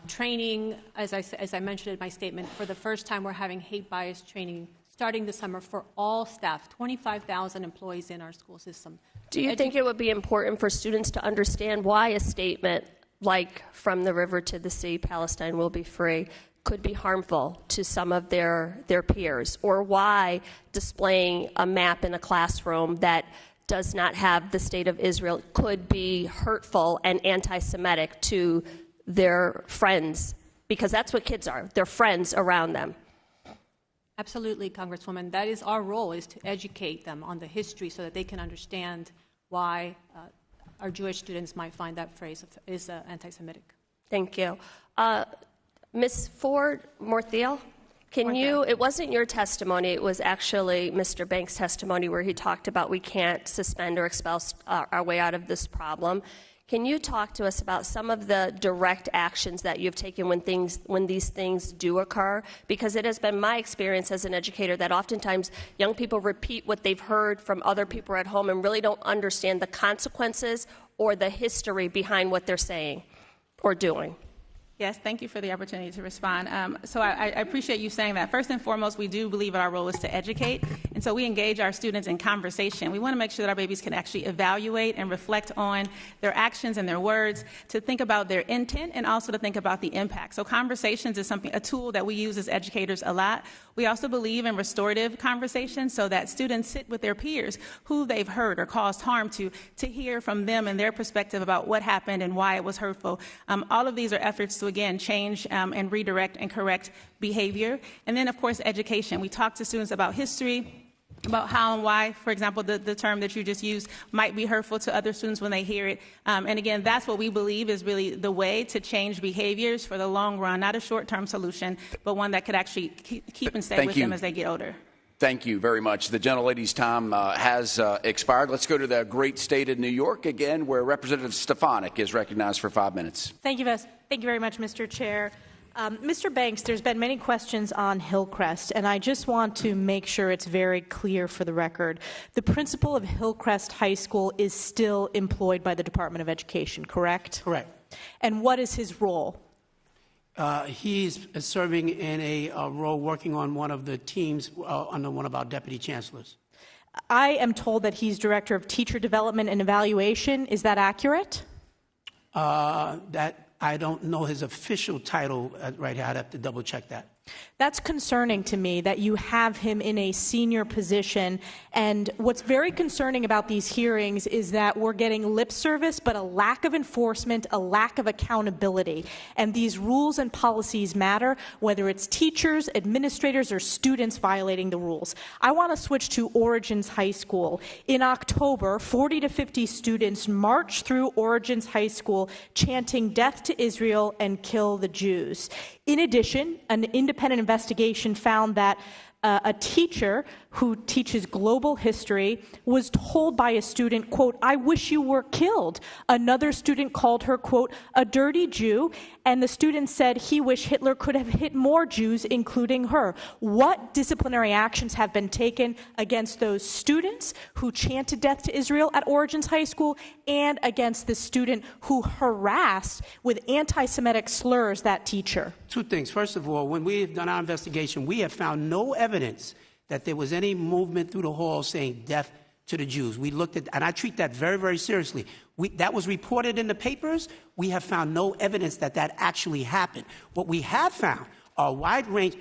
training, as I mentioned in my statement, for the first time we're having hate bias training starting this summer for all staff, 25,000 employees in our school system. Do you think it would be important for students to understand why a statement like "from the river to the sea, Palestine will be free" could be harmful to some of their peers, or why displaying a map in a classroom that does not have the state of Israel could be hurtful and anti-Semitic to their friends, because that's what kids are, their friends around them? Absolutely, Congresswoman. That is our role, is to educate them on the history so that they can understand why our Jewish students might find that phrase is anti-Semitic. Thank you. Ms. Ford Morthel, it wasn't your testimony, it was actually Mr. Banks' testimony where he talked about we can't suspend or expel our way out of this problem. Can you talk to us about some of the direct actions that you've taken when these things do occur? Because it has been my experience as an educator that oftentimes young people repeat what they've heard from other people at home and really don't understand the consequences or the history behind what they're saying or doing. Yes, thank you for the opportunity to respond. So I appreciate you saying that. First and foremost, we do believe our role is to educate, and so we engage our students in conversation. We want to make sure that our babies can actually evaluate and reflect on their actions and their words, to think about their intent and also to think about the impact. So conversations is a tool that we use as educators a lot. We also believe in restorative conversations so that students sit with their peers who they've hurt or caused harm to hear from them and their perspective about what happened and why it was hurtful. All of these are efforts to, again, change and redirect and correct behavior. And then, of course, education. We talk to students about history, about how and why, for example, the term that you just used might be hurtful to other students when they hear it. And again, that's what we believe is really the way to change behaviors for the long run, not a short-term solution, but one that could actually keep and stay with them as they get older. Thank you very much. The gentlelady's time has expired. Let's go to the great state of New York again, where Representative Stefanik is recognized for 5 minutes. Thank you very much, Mr. Chair. Mr. Banks, there's been many questions on Hillcrest, and I just want to make sure it's very clear for the record. The principal of Hillcrest High School is still employed by the Department of Education, correct? Correct. And what is his role? He's serving in a role working on one of the teams under one of our deputy chancellors. I am told that he's director of teacher development and evaluation. Is that accurate? That I don't know his official title right here. I'd have to double check that. That's concerning to me that you have him in a senior position. And what's very concerning about these hearings is that we're getting lip service, but a lack of enforcement, a lack of accountability. And these rules and policies matter, whether it's teachers, administrators, or students violating the rules. I want to switch to Origins High School. In October, 40 to 50 students marched through Origins High School chanting "Death to Israel" and "Kill the Jews." In addition, an independent investigation found that a teacher who teaches global history was told by a student, quote, "I wish you were killed." Another student called her, quote, "a dirty Jew," and the student said he wished Hitler could have hit more Jews, including her. What disciplinary actions have been taken against those students who chanted "Death to Israel" at Origins High School and against the student who harassed with anti-Semitic slurs that teacher? Two things. First of all, when we have done our investigation, we have found no evidence that there was any movement through the hall saying "death to the Jews." We looked at, and I treat that very, very seriously. That was reported in the papers. We have found no evidence that that actually happened. What we have found are a wide range,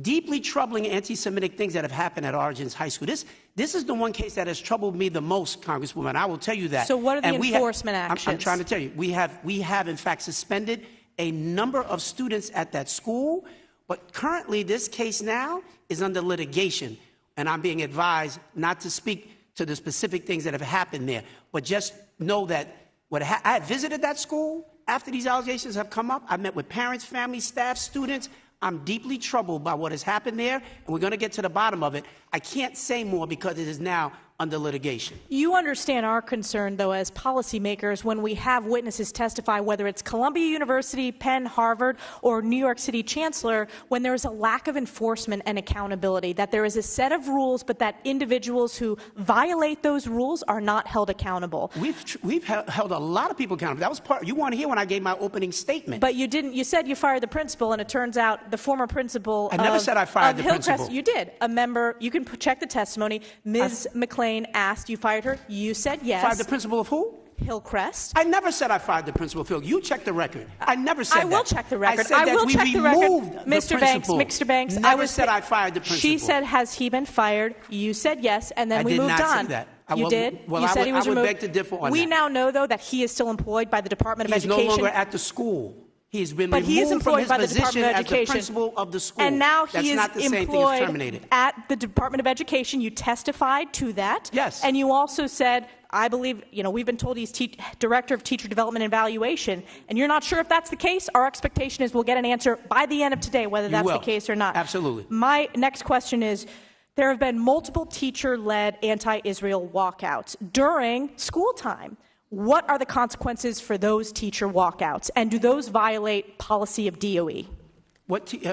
deeply troubling anti-Semitic things that have happened at Origins High School. This is the one case that has troubled me the most, Congresswoman. I will tell you that. So what are the enforcement actions? I'm trying to tell you. We have in fact suspended a number of students at that school, but currently this case now is under litigation, and I'm being advised not to speak to the specific things that have happened there, but just know that I visited that school after these allegations have come up. I met with parents, families, staff, students. I'm deeply troubled by what has happened there, and we're going to get to the bottom of it. I can't say more because it is now under litigation. You understand our concern, though, as policymakers, when we have witnesses testify, whether it's Columbia University, Penn, Harvard, or New York City Chancellor, when there is a lack of enforcement and accountability, that there is a set of rules, but that individuals who violate those rules are not held accountable. We've held a lot of people accountable. That was part. You weren't here when I gave my opening statement. But you didn't. You said you fired the principal, and it turns out the former principal. I never said I fired the principal. You did. A member. You can check the testimony. Ms. McLean asked, you fired her. You said yes. Fired the principal of who? Hillcrest. I never said I fired the principal of Hill. You check the record. I never said that. I will check the record. I will check the record. Mr. Banks, Never said I fired the principal. She said, has he been fired? You said yes, and then we moved on. I did not say that. You did? Well, you said he was removed. I would removed. beg to differ on that. We now know, though, that he is still employed by the Department of Education. He is no longer at the school. He's been but he is employed by the Department of Education as the principal of the school. And now That's he is not the same thing as terminated. At the Department of Education. You testified to that. Yes. And you also said, I believe, we've been told he's Director of Teacher Development and Evaluation, and you're not sure if that's the case. Our expectation is we'll get an answer by the end of today, whether that's the case or not. Absolutely. My next question is, there have been multiple teacher-led anti-Israel walkouts during school time. What are the consequences for those teacher walkouts, and do those violate policy of DOE?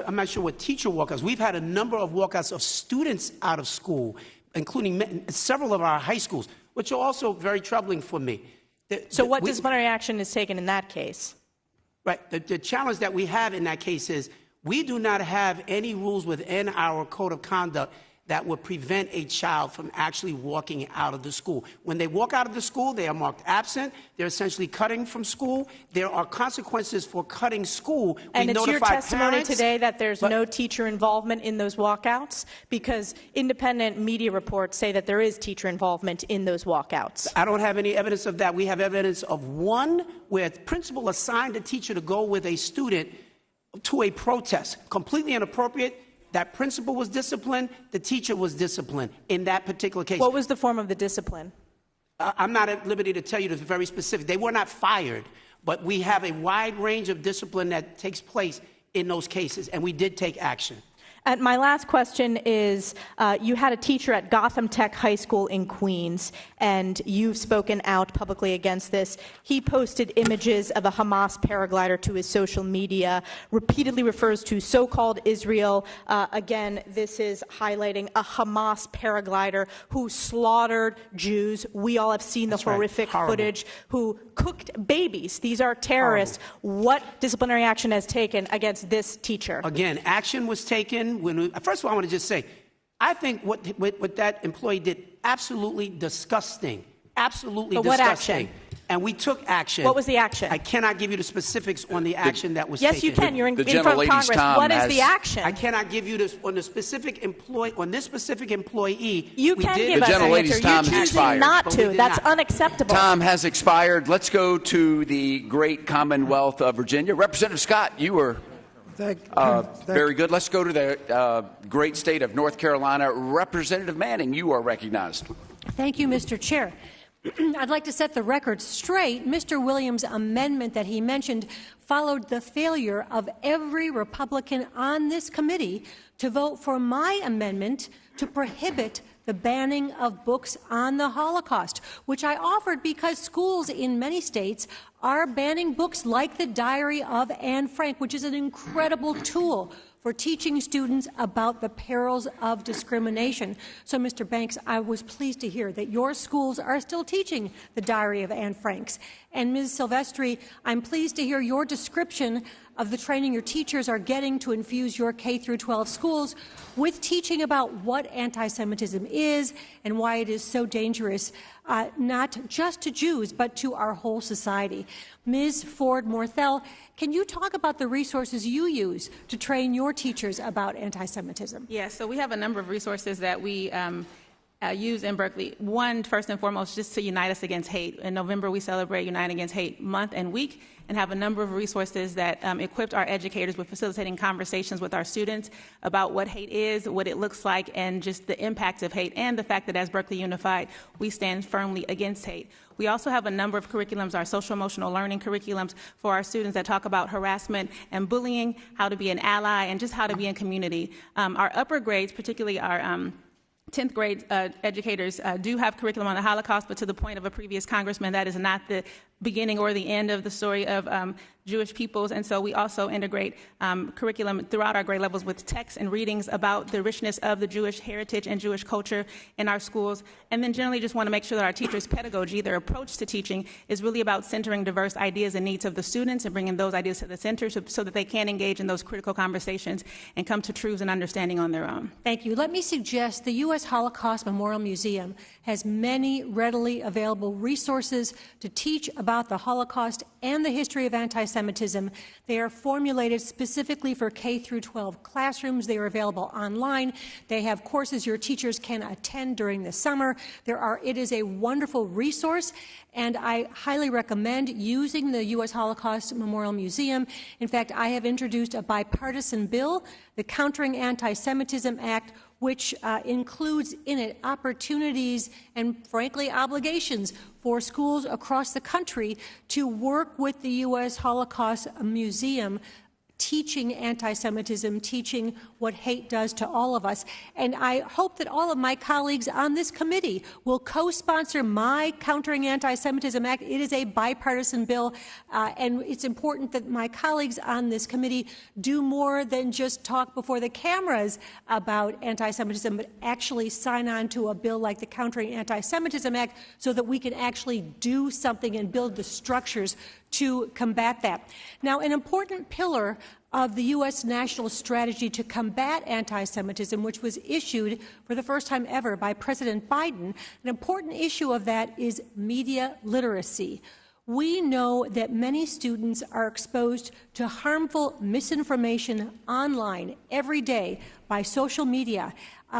I'm not sure what teacher walkouts. We've had a number of walkouts of students out of school, including several of our high schools, which are also very troubling for me. So what disciplinary action is taken in that case? Right. The challenge that we have in that case is we do not have any rules within our code of conduct that would prevent a child from actually walking out of the school. When they walk out of the school, they are marked absent. They're essentially cutting from school. There are consequences for cutting school. And it's your testimony today that there's no teacher involvement in those walkouts? Because independent media reports say that there is teacher involvement in those walkouts. I don't have any evidence of that. We have evidence of one where the principal assigned a teacher to go with a student to a protest, completely inappropriate. That principal was disciplined, the teacher was disciplined in that particular case. What was the form of the discipline? I'm not at liberty to tell you. It's very specific. They were not fired, but we have a wide range of discipline that takes place in those cases, and we did take action. And my last question is, you had a teacher at Gotham Tech High School in Queens, and you've spoken out publicly against this. He posted images of a Hamas paraglider to his social media, repeatedly refers to so-called Israel. Again, this is highlighting a Hamas paraglider who slaughtered Jews. We all have seen the horrific footage, who cooked babies. These are terrorists. Horrible. What disciplinary action has taken against this teacher? Again, action was taken. First of all, I want to just say, I think what that employee did, absolutely disgusting. Absolutely disgusting. What action? and we took action. What was the action? I cannot give you the specifics on the action that was taken. Yes, you can. You're in front of gentlelady's Congress. Tom What is has- the action? I cannot give you this on the specific employee, on this specific employee. You we can did- give The us an gentlelady's answer. time You're has choosing expired. not But we to. did That's not. unacceptable. Time has expired. Let's go to the great Commonwealth of Virginia. Representative Scott, you were very good. Let's go to the great state of North Carolina. Representative Manning, you are recognized. Thank you, Mr. Chair. I'd like to set the record straight. Mr. Williams' amendment that he mentioned followed the failure of every Republican on this committee to vote for my amendment to prohibit the banning of books on the Holocaust, which I offered because schools in many states are banning books like The Diary of Anne Frank, which is an incredible tool for teaching students about the perils of discrimination. So, Mr. Banks, I was pleased to hear that your schools are still teaching The Diary of Anne Frank. And Ms. Silvestre, I'm pleased to hear your description of the training your teachers are getting to infuse your K-12 schools with teaching about what anti-Semitism is and why it is so dangerous, not just to Jews, but to our whole society. Ms. Ford Morthel, can you talk about the resources you use to train your teachers about anti-Semitism? Yes, so we have a number of resources that we use in Berkeley. One, first and foremost, just to unite us against hate. In November, we celebrate Unite Against Hate Month and Week, and have a number of resources that equipped our educators with facilitating conversations with our students about what hate is, what it looks like, and just the impacts of hate, and the fact that as Berkeley Unified, we stand firmly against hate. We also have a number of curriculums, our social-emotional learning curriculums for our students that talk about harassment and bullying, how to be an ally, and just how to be in community. Our upper grades, particularly our 10th grade educators do have curriculum on the Holocaust, but to the point of a previous congressman, that is not the beginning or the end of the story of Jewish peoples. And so we also integrate curriculum throughout our grade levels with texts and readings about the richness of the Jewish heritage and Jewish culture in our schools. And then generally just want to make sure that our teachers' pedagogy, their approach to teaching, is really about centering diverse ideas and needs of the students and bringing those ideas to the center so that they can engage in those critical conversations and come to truths and understanding on their own. Thank you. Let me suggest the U.S. Holocaust Memorial Museum has many readily available resources to teach about the Holocaust and the history of anti-Semitism. They are formulated specifically for K-12 classrooms. They are available online. They have courses your teachers can attend during the summer. It is a wonderful resource, and I highly recommend using the U.S. Holocaust Memorial Museum. In fact, I have introduced a bipartisan bill, the Countering Anti-Semitism Act, which includes in it opportunities and, frankly, obligations for schools across the country to work with the U.S. Holocaust Museum, teaching anti-Semitism, teaching what hate does to all of us. And I hope that all of my colleagues on this committee will co-sponsor my Countering Anti-Semitism Act. It is a bipartisan bill, and it's important that my colleagues on this committee do more than just talk before the cameras about anti-Semitism, but actually sign on to a bill like the Countering Anti-Semitism Act so that we can actually do something and build the structures to combat that. Now, an important pillar of the U.S. national strategy to combat anti-Semitism, which was issued for the first time ever by President Biden, an important issue of that is media literacy. We know that many students are exposed to harmful misinformation online every day by social media,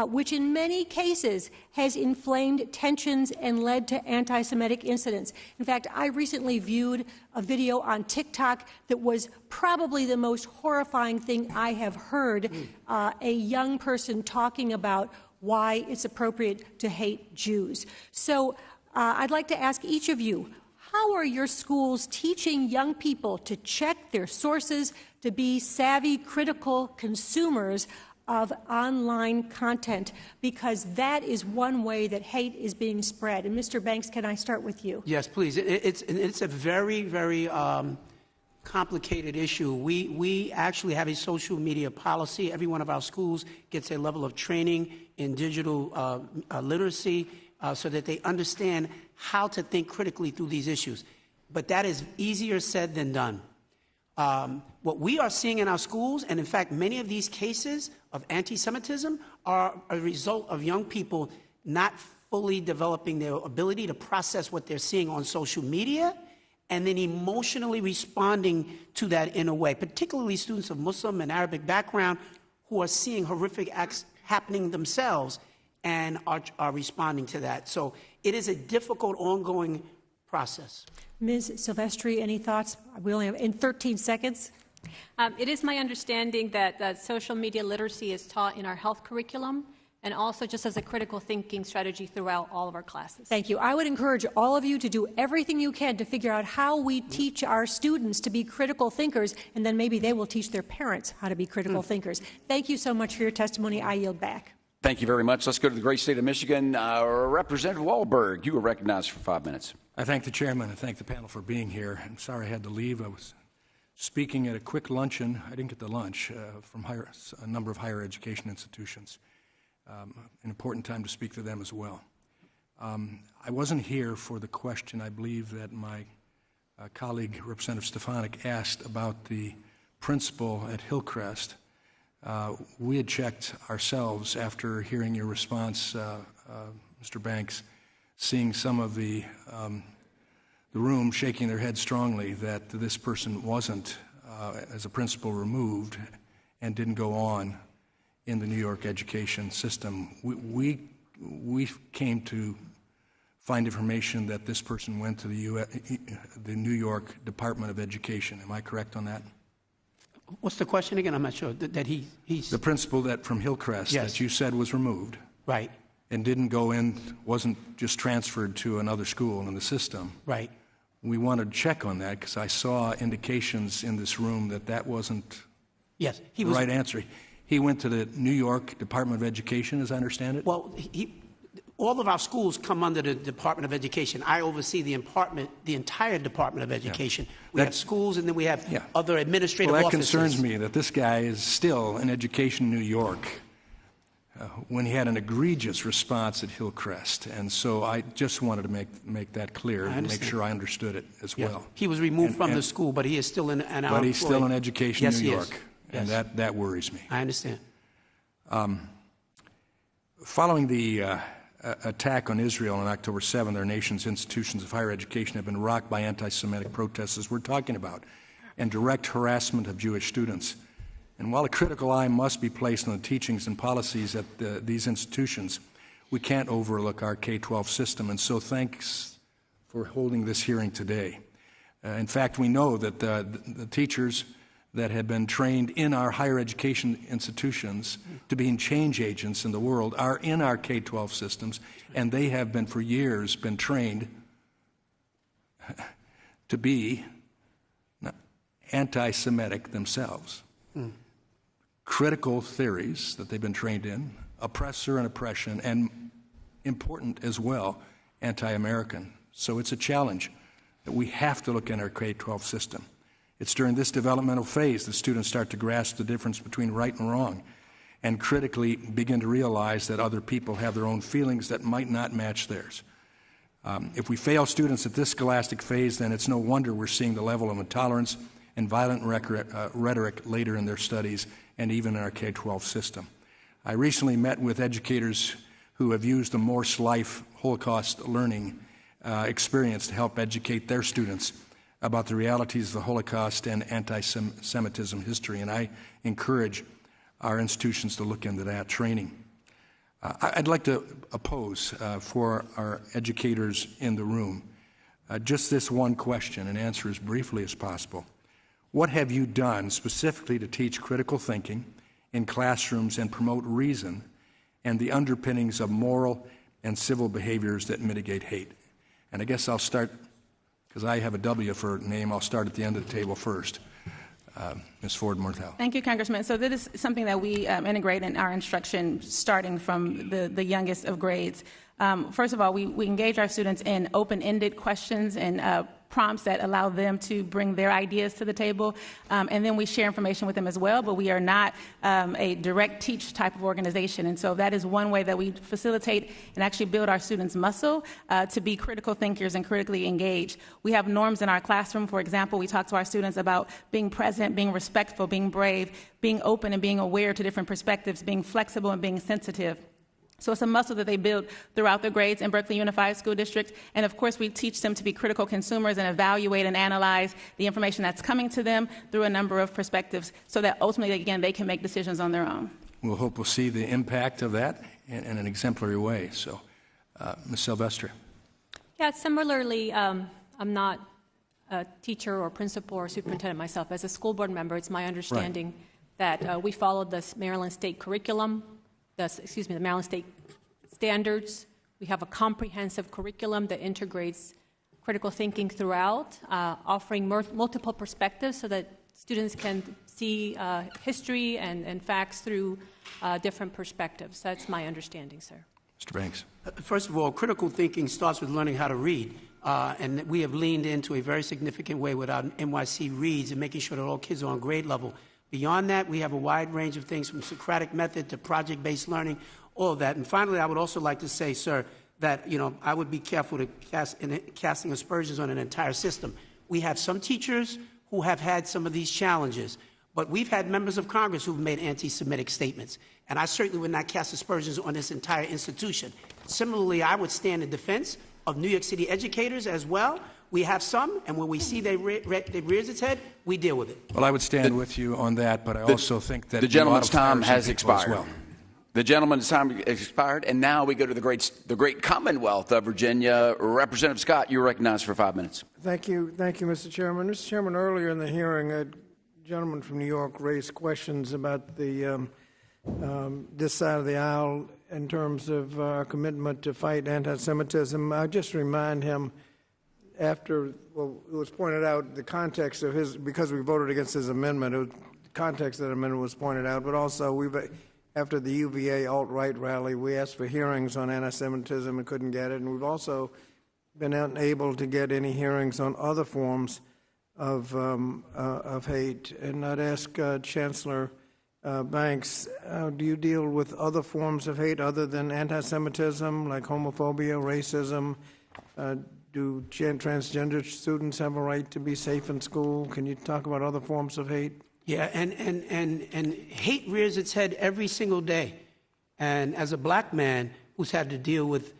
which in many cases has inflamed tensions and led to anti-Semitic incidents. In fact, I recently viewed a video on TikTok that was probably the most horrifying thing I have heard, a young person talking about why it's appropriate to hate Jews. So I'd like to ask each of you, how are your schools teaching young people to check their sources, to be savvy, critical consumers of online content? Because that is one way that hate is being spread. And Mr. Banks, can I start with you? Yes, please. It's a very, very complicated issue. We actually have a social media policy. Every one of our schools gets a level of training in digital literacy so that they understand how to think critically through these issues. But that is easier said than done. What we are seeing in our schools, and in fact many of these cases of anti-Semitism, are a result of young people not fully developing their ability to process what they're seeing on social media and then emotionally responding to that in a way, particularly students of Muslim and Arabic background who are seeing horrific acts happening themselves and are responding to that. So it is a difficult, ongoing process. Ms. Silvestre, any thoughts? We only have in 13 seconds. It is my understanding that social media literacy is taught in our health curriculum and also just as a critical thinking strategy throughout all of our classes. Thank you. I would encourage all of you to do everything you can to figure out how we teach our students to be critical thinkers, and then maybe they will teach their parents how to be critical thinkers. Thank you so much for your testimony. I yield back. Thank you very much. Let's go to the great state of Michigan. Representative Wahlberg, you are recognized for 5 minutes. I thank the chairman and thank the panel for being here. I'm sorry I had to leave. I was speaking at a quick luncheon. I didn't get the lunch from a number of higher education institutions. An important time to speak to them as well. I wasn't here for the question I believe that my colleague, Representative Stefanik, asked about the principal at Hillcrest. We had checked ourselves after hearing your response, Mr. Banks, seeing some of the room shaking their head strongly that this person wasn't, as a principal, removed and didn't go on in the New York education system. We came to find information that this person went to the New York Department of Education. Am I correct on that? What's the question again? I'm not sure. That he's the principal that from Hillcrest that you said was removed, right, and didn't go in, wasn't just transferred to another school in the system, right. We wanted to check on that because I saw indications in this room that that wasn't the right answer. He went to the New York Department of Education, as I understand it? Well, all of our schools come under the Department of Education. I oversee the entire Department of Education. We have schools and then we have other administrative offices. Well, that concerns me that this guy is still in education in New York when he had an egregious response at Hillcrest. And so I just wanted to make that clear and make sure I understood it as well. He was removed from the school, but he is still in an But he's still in education in New York. Yes. And that worries me. I understand. Following the attack on Israel on October 7th, our nation's institutions of higher education have been rocked by anti-Semitic protests, as we're talking about, and direct harassment of Jewish students. And while a critical eye must be placed on the teachings and policies at these institutions, we can't overlook our K-12 system. And so thanks for holding this hearing today. In fact, we know that the teachers that have been trained in our higher education institutions to being change agents in the world are in our K-12 systems, and they have been for years been trained to be anti-Semitic themselves. Critical theories that they've been trained in, oppressor and oppression, and important as well, anti-American. So it's a challenge that we have to look in our K-12 system. It's during this developmental phase that students start to grasp the difference between right and wrong and critically begin to realize that other people have their own feelings that might not match theirs. If we fail students at this scholastic phase, then it's no wonder we're seeing the level of intolerance and violent rhetoric later in their studies and even in our K-12 system. I recently met with educators who have used the Morse Life Holocaust learning experience to help educate their students about the realities of the Holocaust and anti-Semitism history, and I encourage our institutions to look into that training. I'd like to pose for our educators in the room just this one question and answer as briefly as possible. What have you done specifically to teach critical thinking in classrooms and promote reason and the underpinnings of moral and civil behaviors that mitigate hate? And I guess I'll start, because I have a W for name, I'll start at the end of the table first. Ms. Ford Morthel. Thank you, Congressman. So this is something that we integrate in our instruction starting from the youngest of grades. First of all, we engage our students in open-ended questions and prompts that allow them to bring their ideas to the table, and then we share information with them as well, but we are not a direct teach type of organization, and so that is one way that we facilitate and actually build our students' muscle to be critical thinkers and critically engaged. We have norms in our classroom. For example, we talk to our students about being present, being respectful, being brave, being open and being aware to different perspectives, being flexible and being sensitive. So it's a muscle that they build throughout their grades in Berkeley Unified School District. And of course, we teach them to be critical consumers and evaluate and analyze the information that's coming to them through a number of perspectives so that ultimately, again, they can make decisions on their own. We'll hope we'll see the impact of that in an exemplary way. So, Ms. Silvestre. Yeah, similarly, I'm not a teacher or principal or superintendent myself. As a school board member, it's my understanding that we followed the Maryland State curriculum, the Maryland State standards. We have a comprehensive curriculum that integrates critical thinking throughout, offering multiple perspectives so that students can see history and facts through different perspectives. That's my understanding, sir. Mr. Banks. First of all, critical thinking starts with learning how to read. And we have leaned into a very significant way with our NYC Reads and making sure that all kids are on grade level. Beyond that, we have a wide range of things from Socratic method to project-based learning, all of that. And finally, I would also like to say, sir, that I would be careful to casting aspersions on an entire system. We have some teachers who have had some of these challenges, but we've had members of Congress who've made anti-Semitic statements, and I certainly would not cast aspersions on this entire institution. Similarly, I would stand in defense of New York City educators as well. We have some, and when we see they rears its head, we deal with it. Well, I would stand with you on that, but I also think that the gentleman's time has expired. expired. The gentleman's time has expired, and now we go to the great Commonwealth of Virginia. Representative Scott, you're recognized for 5 minutes. Thank you, Mr. Chairman. Mr. Chairman, earlier in the hearing, a gentleman from New York raised questions about the this side of the aisle in terms of our commitment to fight anti-Semitism. I just remind him, after it was pointed out, the context of his, because we voted against his amendment, the context of that amendment was pointed out, but also after the UVA alt-right rally, we asked for hearings on anti-Semitism and couldn't get it, and we've also been unable to get any hearings on other forms of hate. And I'd ask Chancellor Banks, do you deal with other forms of hate other than anti-Semitism, like homophobia, racism? Do transgender students have a right to be safe in school? Can you talk about other forms of hate? Yeah, and hate rears its head every single day. And as a black man who's had to deal with,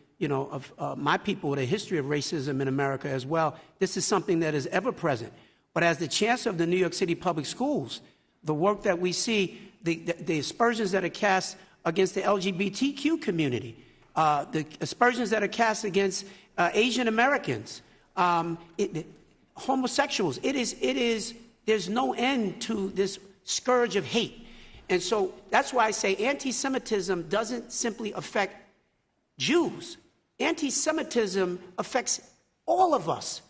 my people with a history of racism in America as well, this is something that is ever present. But as the chancellor of the New York City Public Schools, the work that we see, the aspersions that are cast against the LGBTQ community, the aspersions that are cast against Asian Americans, homosexuals, there's no end to this scourge of hate. And so that's why I say anti-Semitism doesn't simply affect Jews. Anti-Semitism affects all of us,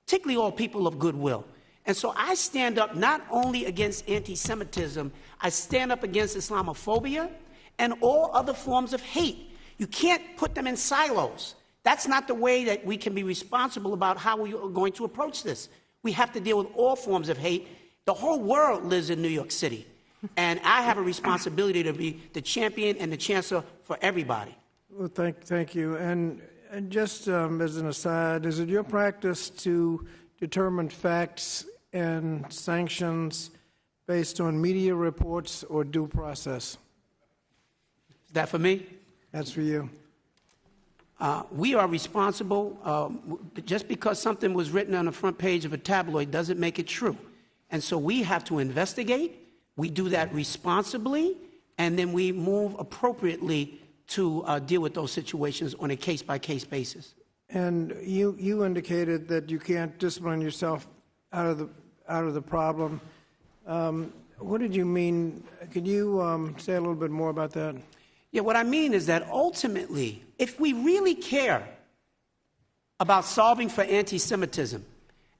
particularly all people of goodwill. And so I stand up not only against anti-Semitism, I stand up against Islamophobia and all other forms of hate. You can't put them in silos. That's not the way that we can be responsible about how we are going to approach this. We have to deal with all forms of hate. The whole world lives in New York City. And I have a responsibility to be the champion and the chancellor for everybody. Well, thank you. And just as an aside, is it your practice to determine facts and sanctions based on media reports or due process? Is that for me? That's for you. We are responsible. Just because something was written on the front page of a tabloid doesn't make it true. And so we have to investigate. We do that responsibly, and then we move appropriately to deal with those situations on a case-by-case basis. And you indicated that you can't discipline yourself out of the problem. What did you mean? Could you say a little bit more about that? Yeah, what I mean is that ultimately, if we really care about solving for anti-Semitism,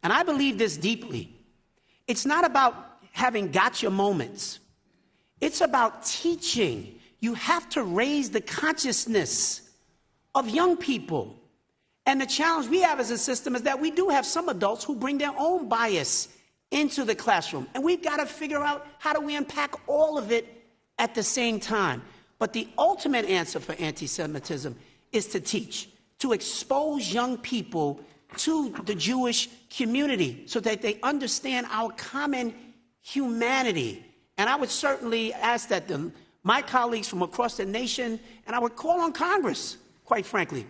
and I believe this deeply, it's not about having gotcha moments. It's about teaching. You have to raise the consciousness of young people. And the challenge we have as a system is that we do have some adults who bring their own bias into the classroom. And we've got to figure out how do we unpack all of it at the same time. But the ultimate answer for anti-Semitism is to teach, to expose young people to the Jewish community so that they understand our common humanity. And I would certainly ask that the my colleagues from across the nation, and I would call on Congress, quite frankly,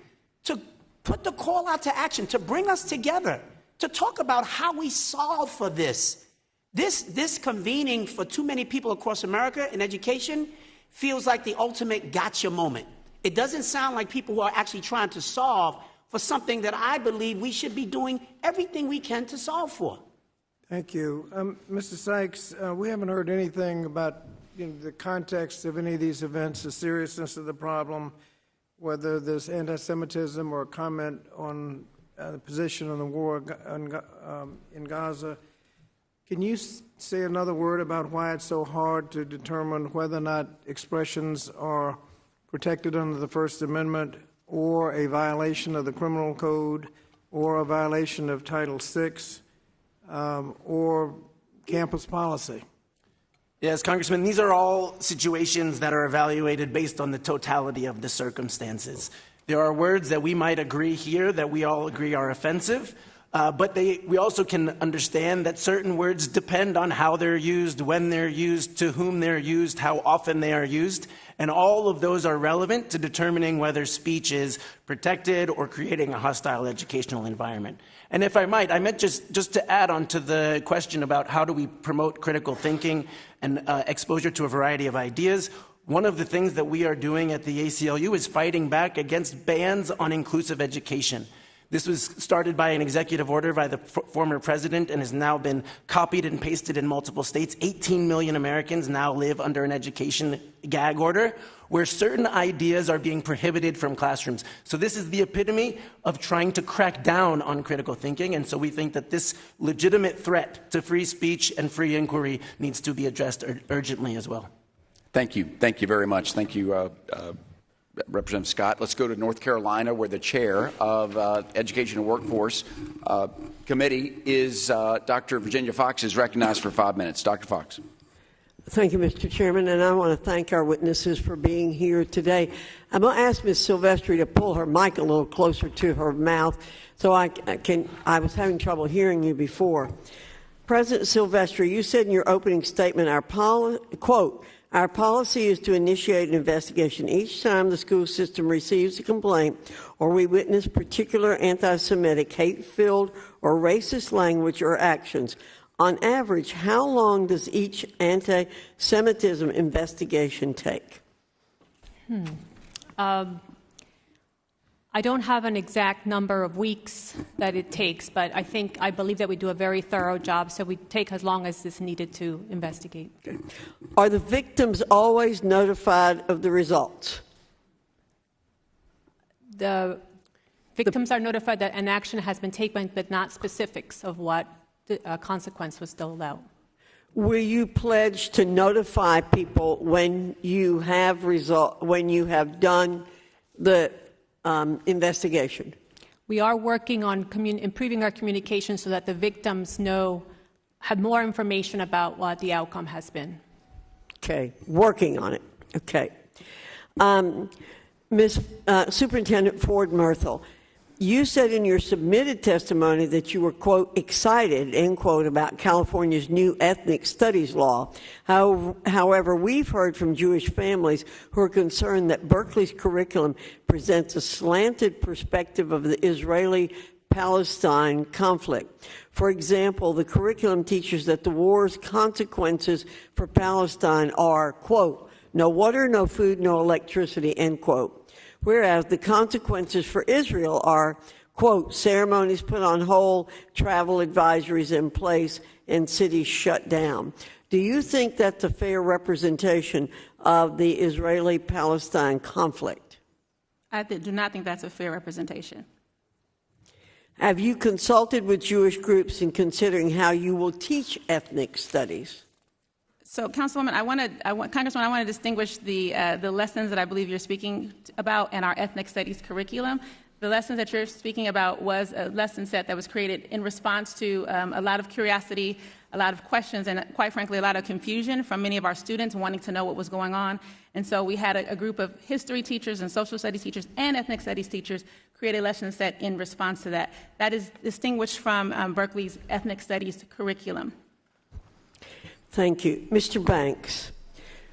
to put the call out to action, to bring us together, to talk about how we solve for this. This convening for too many people across America in education feels like the ultimate gotcha moment. It doesn't sound like people who are actually trying to solve for something that I believe we should be doing everything we can to solve for. Thank you. Mr. Sykes, we haven't heard anything about the context of any of these events, the seriousness of the problem, whether there's anti-Semitism or a comment on the position on the war in Gaza. Can you say another word about why it's so hard to determine whether or not expressions are protected under the First Amendment or a violation of the criminal code or a violation of Title VI or campus policy? Yes, Congressman, these are all situations that are evaluated based on the totality of the circumstances. There are words that we might agree here that we all agree are offensive, but we also can understand that certain words depend on how they're used, when they're used, to whom they're used, how often they are used, and all of those are relevant to determining whether speech is protected or creating a hostile educational environment. And if I might, I meant just to add on to the question about how do we promote critical thinking and exposure to a variety of ideas. One of the things that we are doing at the ACLU is fighting back against bans on inclusive education. This was started by an executive order by the former president and has now been copied and pasted in multiple states. 18 million Americans now live under an education gag order where certain ideas are being prohibited from classrooms. So this is the epitome of trying to crack down on critical thinking, and so we think that this legitimate threat to free speech and free inquiry needs to be addressed urgently as well. Thank you. Thank you very much. Thank you, Representative Scott. Let's go to North Carolina, where the chair of Education and Workforce Committee is Dr. Virginia Fox, is recognized for 5 minutes. Dr. Fox. Thank you, Mr. Chairman, and I want to thank our witnesses for being here today. I'm going to ask Ms. Silvestre to pull her mic a little closer to her mouth so I was having trouble hearing you before. President Silvestre, you said in your opening statement, quote, "Our policy is to initiate an investigation each time the school system receives a complaint or we witness particular anti-Semitic, hate-filled, or racist language or actions. On average, how long does each anti-Semitism investigation take?" I don't have an exact number of weeks that it takes, but I believe that we do a very thorough job, so we take as long as is needed to investigate. Okay. Are the victims always notified of the results? The victims are notified that an action has been taken, but not specifics of what the consequence was doled out. Will you pledge to notify people when you have done the investigation? We are working on improving our communication so that the victims have more information about what the outcome has been. Okay, working on it. Okay. Ms. Superintendent Ford Morthel, you said in your submitted testimony that you were, quote, excited, end quote, about California's new ethnic studies law. However, we've heard from Jewish families who are concerned that Berkeley's curriculum presents a slanted perspective of the Israeli-Palestine conflict. For example, the curriculum teaches that the war's consequences for Palestine are, quote, no water, no food, no electricity, end quote. Whereas the consequences for Israel are, quote, ceremonies put on hold, travel advisories in place, and cities shut down. Do you think that's a fair representation of the Israeli-Palestine conflict? I do not think that's a fair representation. Have you consulted with Jewish groups in considering how you will teach ethnic studies? So, Councilwoman, Congresswoman, I want to distinguish the lessons that I believe you're speaking about in our ethnic studies curriculum. The lessons that you're speaking about was a lesson set that was created in response to a lot of curiosity, a lot of questions, and quite frankly, a lot of confusion from many of our students wanting to know what was going on. And so we had a group of history teachers and social studies teachers and ethnic studies teachers create a lesson set in response to that. That is distinguished from Berkeley's ethnic studies curriculum. Thank you. Mr. Banks,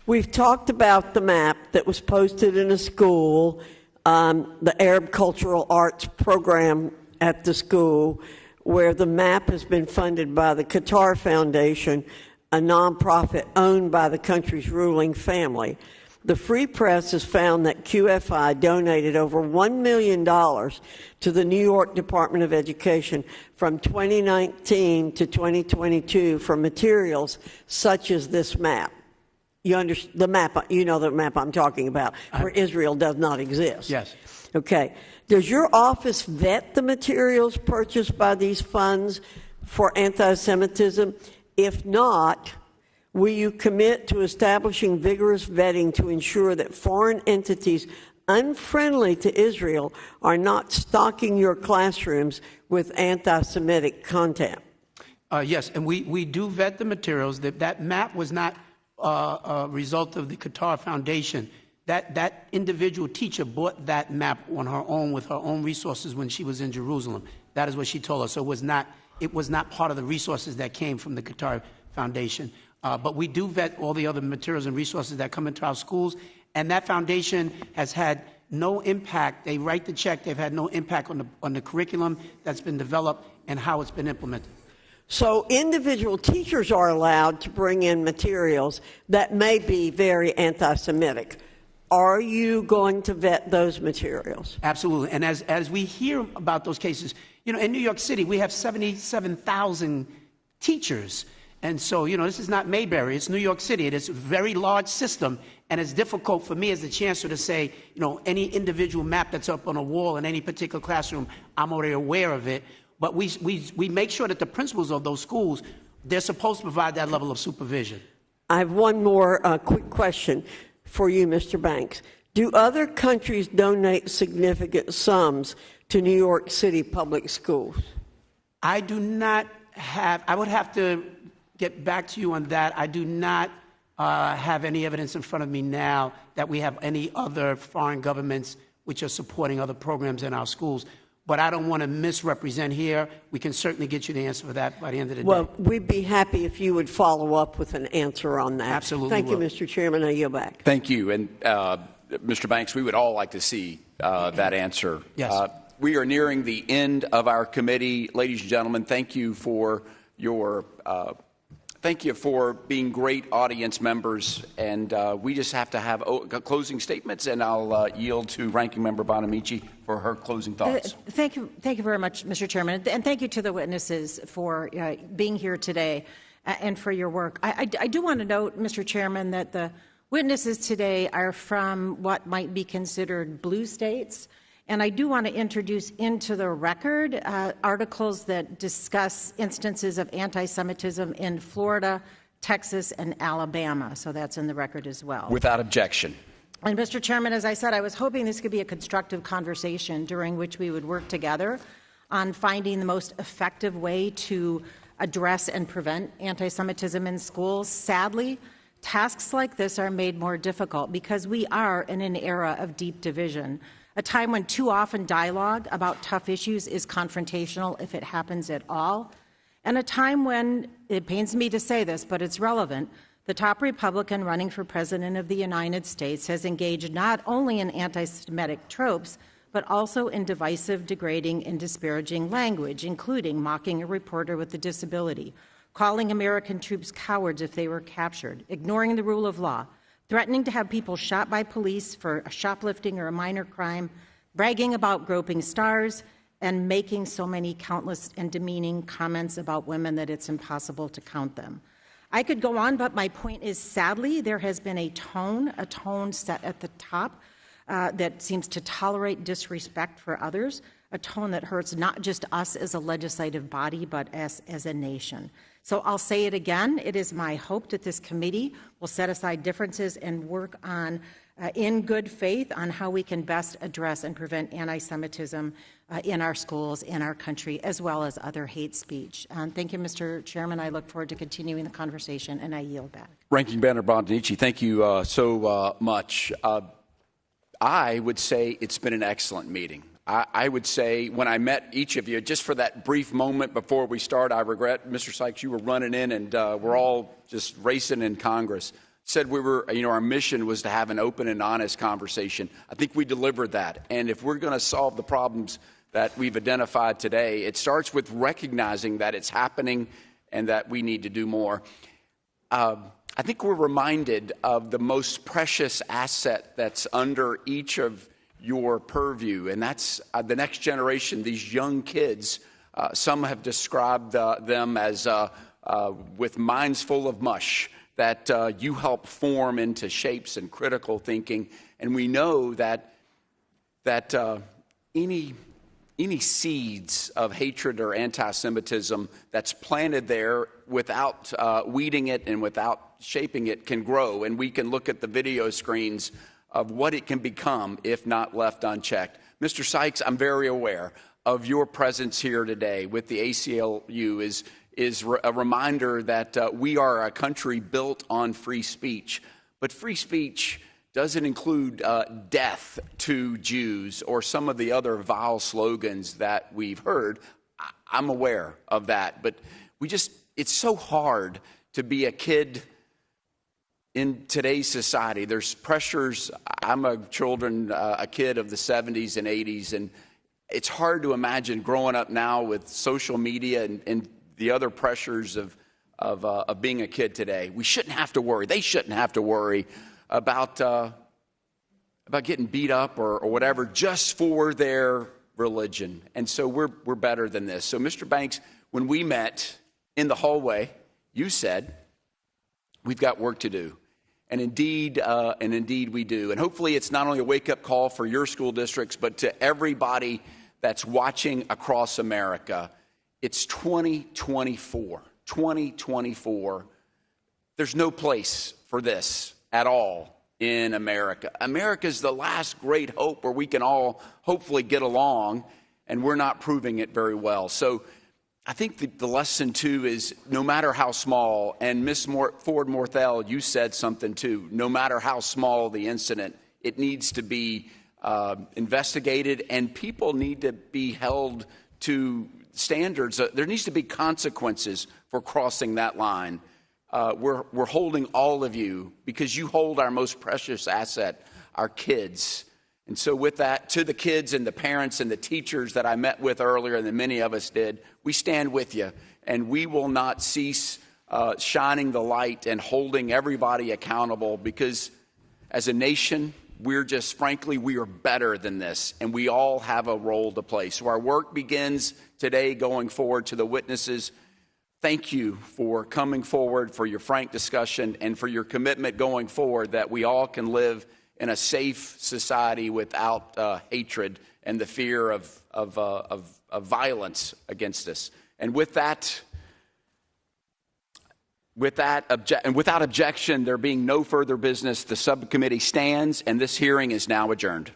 We've talked about the map that was posted in a school, the Arab Cultural Arts program at the school, where the map has been funded by the Qatar Foundation, a nonprofit owned by the country's ruling family. The Free Press has found that QFI donated over $1 million to the New York Department of Education from 2019 to 2022 for materials such as this map. You understand the map? You know the map I'm talking about, where Israel does not exist. Yes. Okay. Does your office vet the materials purchased by these funds for anti-Semitism? If not, will you commit to establishing vigorous vetting to ensure that foreign entities unfriendly to Israel are not stocking your classrooms with anti-Semitic content? Yes, and we do vet the materials. That map was not a result of the Qatar Foundation. That individual teacher bought that map on her own with her own resources when she was in Jerusalem. That is what she told us. So it was not part of the resources that came from the Qatar Foundation. But we do vet all the other materials and resources that come into our schools, and that foundation has had no impact. They write the check. They've had no impact on the curriculum that's been developed and how it's been implemented. So individual teachers are allowed to bring in materials that may be very anti-Semitic. Are you going to vet those materials? Absolutely. And as we hear about those cases, in New York City, we have 77,000 teachers. And so, this is not Mayberry, it's New York City. It is a very large system, and it's difficult for me as the chancellor to say, any individual map that's up on a wall in any particular classroom, I'm already aware of it. But we make sure that the principals of those schools, they're supposed to provide that level of supervision. I have one more quick question for you, Mr. Banks. Do other countries donate significant sums to New York City public schools? I do not have, I would have to get back to you on that. I do not have any evidence in front of me now that we have any other foreign governments which are supporting other programs in our schools. But I don't want to misrepresent here. We can certainly get you the answer for that by the end of the day. Well, we'd be happy if you would follow up with an answer on that. Absolutely. Thank you, Mr. Chairman. I yield back. Thank you. And Mr. Banks, we would all like to see that answer. Yes. We are nearing the end of our committee. Ladies and gentlemen, thank you for your thank you for being great audience members, and we just have to have closing statements, and I'll yield to Ranking Member Bonamici for her closing thoughts. Thank you very much, Mr. Chairman, and thank you to the witnesses for being here today and for your work. I do want to note, Mr. Chairman, that the witnesses today are from what might be considered blue states. And I do want to introduce into the record articles that discuss instances of anti-Semitism in Florida, Texas, and Alabama. So that's in the record as well. Without objection. And Mr. Chairman, as I said, I was hoping this could be a constructive conversation during which we would work together on finding the most effective way to address and prevent anti-Semitism in schools. Sadly, tasks like this are made more difficult because we are in an era of deep division. A time when too often dialogue about tough issues is confrontational, if it happens at all, and a time when, it pains me to say this, but it's relevant, the top Republican running for President of the United States has engaged not only in anti-Semitic tropes, but also in divisive, degrading, and disparaging language, including mocking a reporter with a disability, calling American troops cowards if they were captured, ignoring the rule of law, threatening to have people shot by police for a shoplifting or a minor crime, bragging about groping stars, and making so many countless and demeaning comments about women that it's impossible to count them. I could go on, but my point is, sadly, there has been a tone set at the top that seems to tolerate disrespect for others, a tone that hurts not just us as a legislative body, but as a nation. So I'll say it again. It is my hope that this committee will set aside differences and work on, in good faith, on how we can best address and prevent anti-Semitism in our schools, in our country, as well as other hate speech. Thank you, Mr. Chairman. I look forward to continuing the conversation, and I yield back. Ranking Member Bonamici, thank you so much. I would say it's been an excellent meeting. I would say when I met each of you, just for that brief moment before we start, I regret, Mr. Sykes, you were running in and we're all just racing in Congress. said our mission was to have an open and honest conversation. I think we delivered that. And if we're going to solve the problems that we've identified today, it starts with recognizing that it's happening and that we need to do more. I think we're reminded of the most precious asset that's under each of your purview, and that's the next generation, these young kids. Some have described them as with minds full of mush that you help form into shapes and critical thinking. And we know that any seeds of hatred or anti-Semitism that's planted there without weeding it and without shaping it can grow. And we can look at the video screens of what it can become if not left unchecked. Mr. Sykes, I'm very aware of your presence here today with the ACLU is a reminder that we are a country built on free speech. But free speech doesn't include death to Jews or some of the other vile slogans that we've heard. I'm aware of that. But it's so hard to be a kid in today's society. There's pressures. I'm a kid of the 70s and 80s, and it's hard to imagine growing up now with social media and the other pressures of being a kid today. We shouldn't have to worry. They shouldn't have to worry about getting beat up or whatever just for their religion. And so we're better than this. So, Mr. Banks, when we met in the hallway, you said, we've got work to do. And indeed we do. And hopefully it's not only a wake-up call for your school districts, but to everybody that's watching across America. It's 2024. 2024. There's no place for this at all in America. America's the last great hope where we can all hopefully get along, and we're not proving it very well. So I think the lesson, too, is no matter how small, and Ms. Ford Morthel, you said something, too, no matter how small the incident, it needs to be investigated, and people need to be held to standards. There needs to be consequences for crossing that line. We're holding all of you because you hold our most precious asset, our kids. And so with that, to the kids and the parents and the teachers that I met with earlier, and that many of us did, we stand with you, and we will not cease shining the light and holding everybody accountable, because as a nation, we are better than this, and we all have a role to play. So our work begins today going forward. To the witnesses, thank you for coming forward, for your frank discussion, and for your commitment going forward that we all can live in a safe society without hatred and the fear of violence against us. And without objection, there being no further business, the subcommittee stands, and this hearing is now adjourned.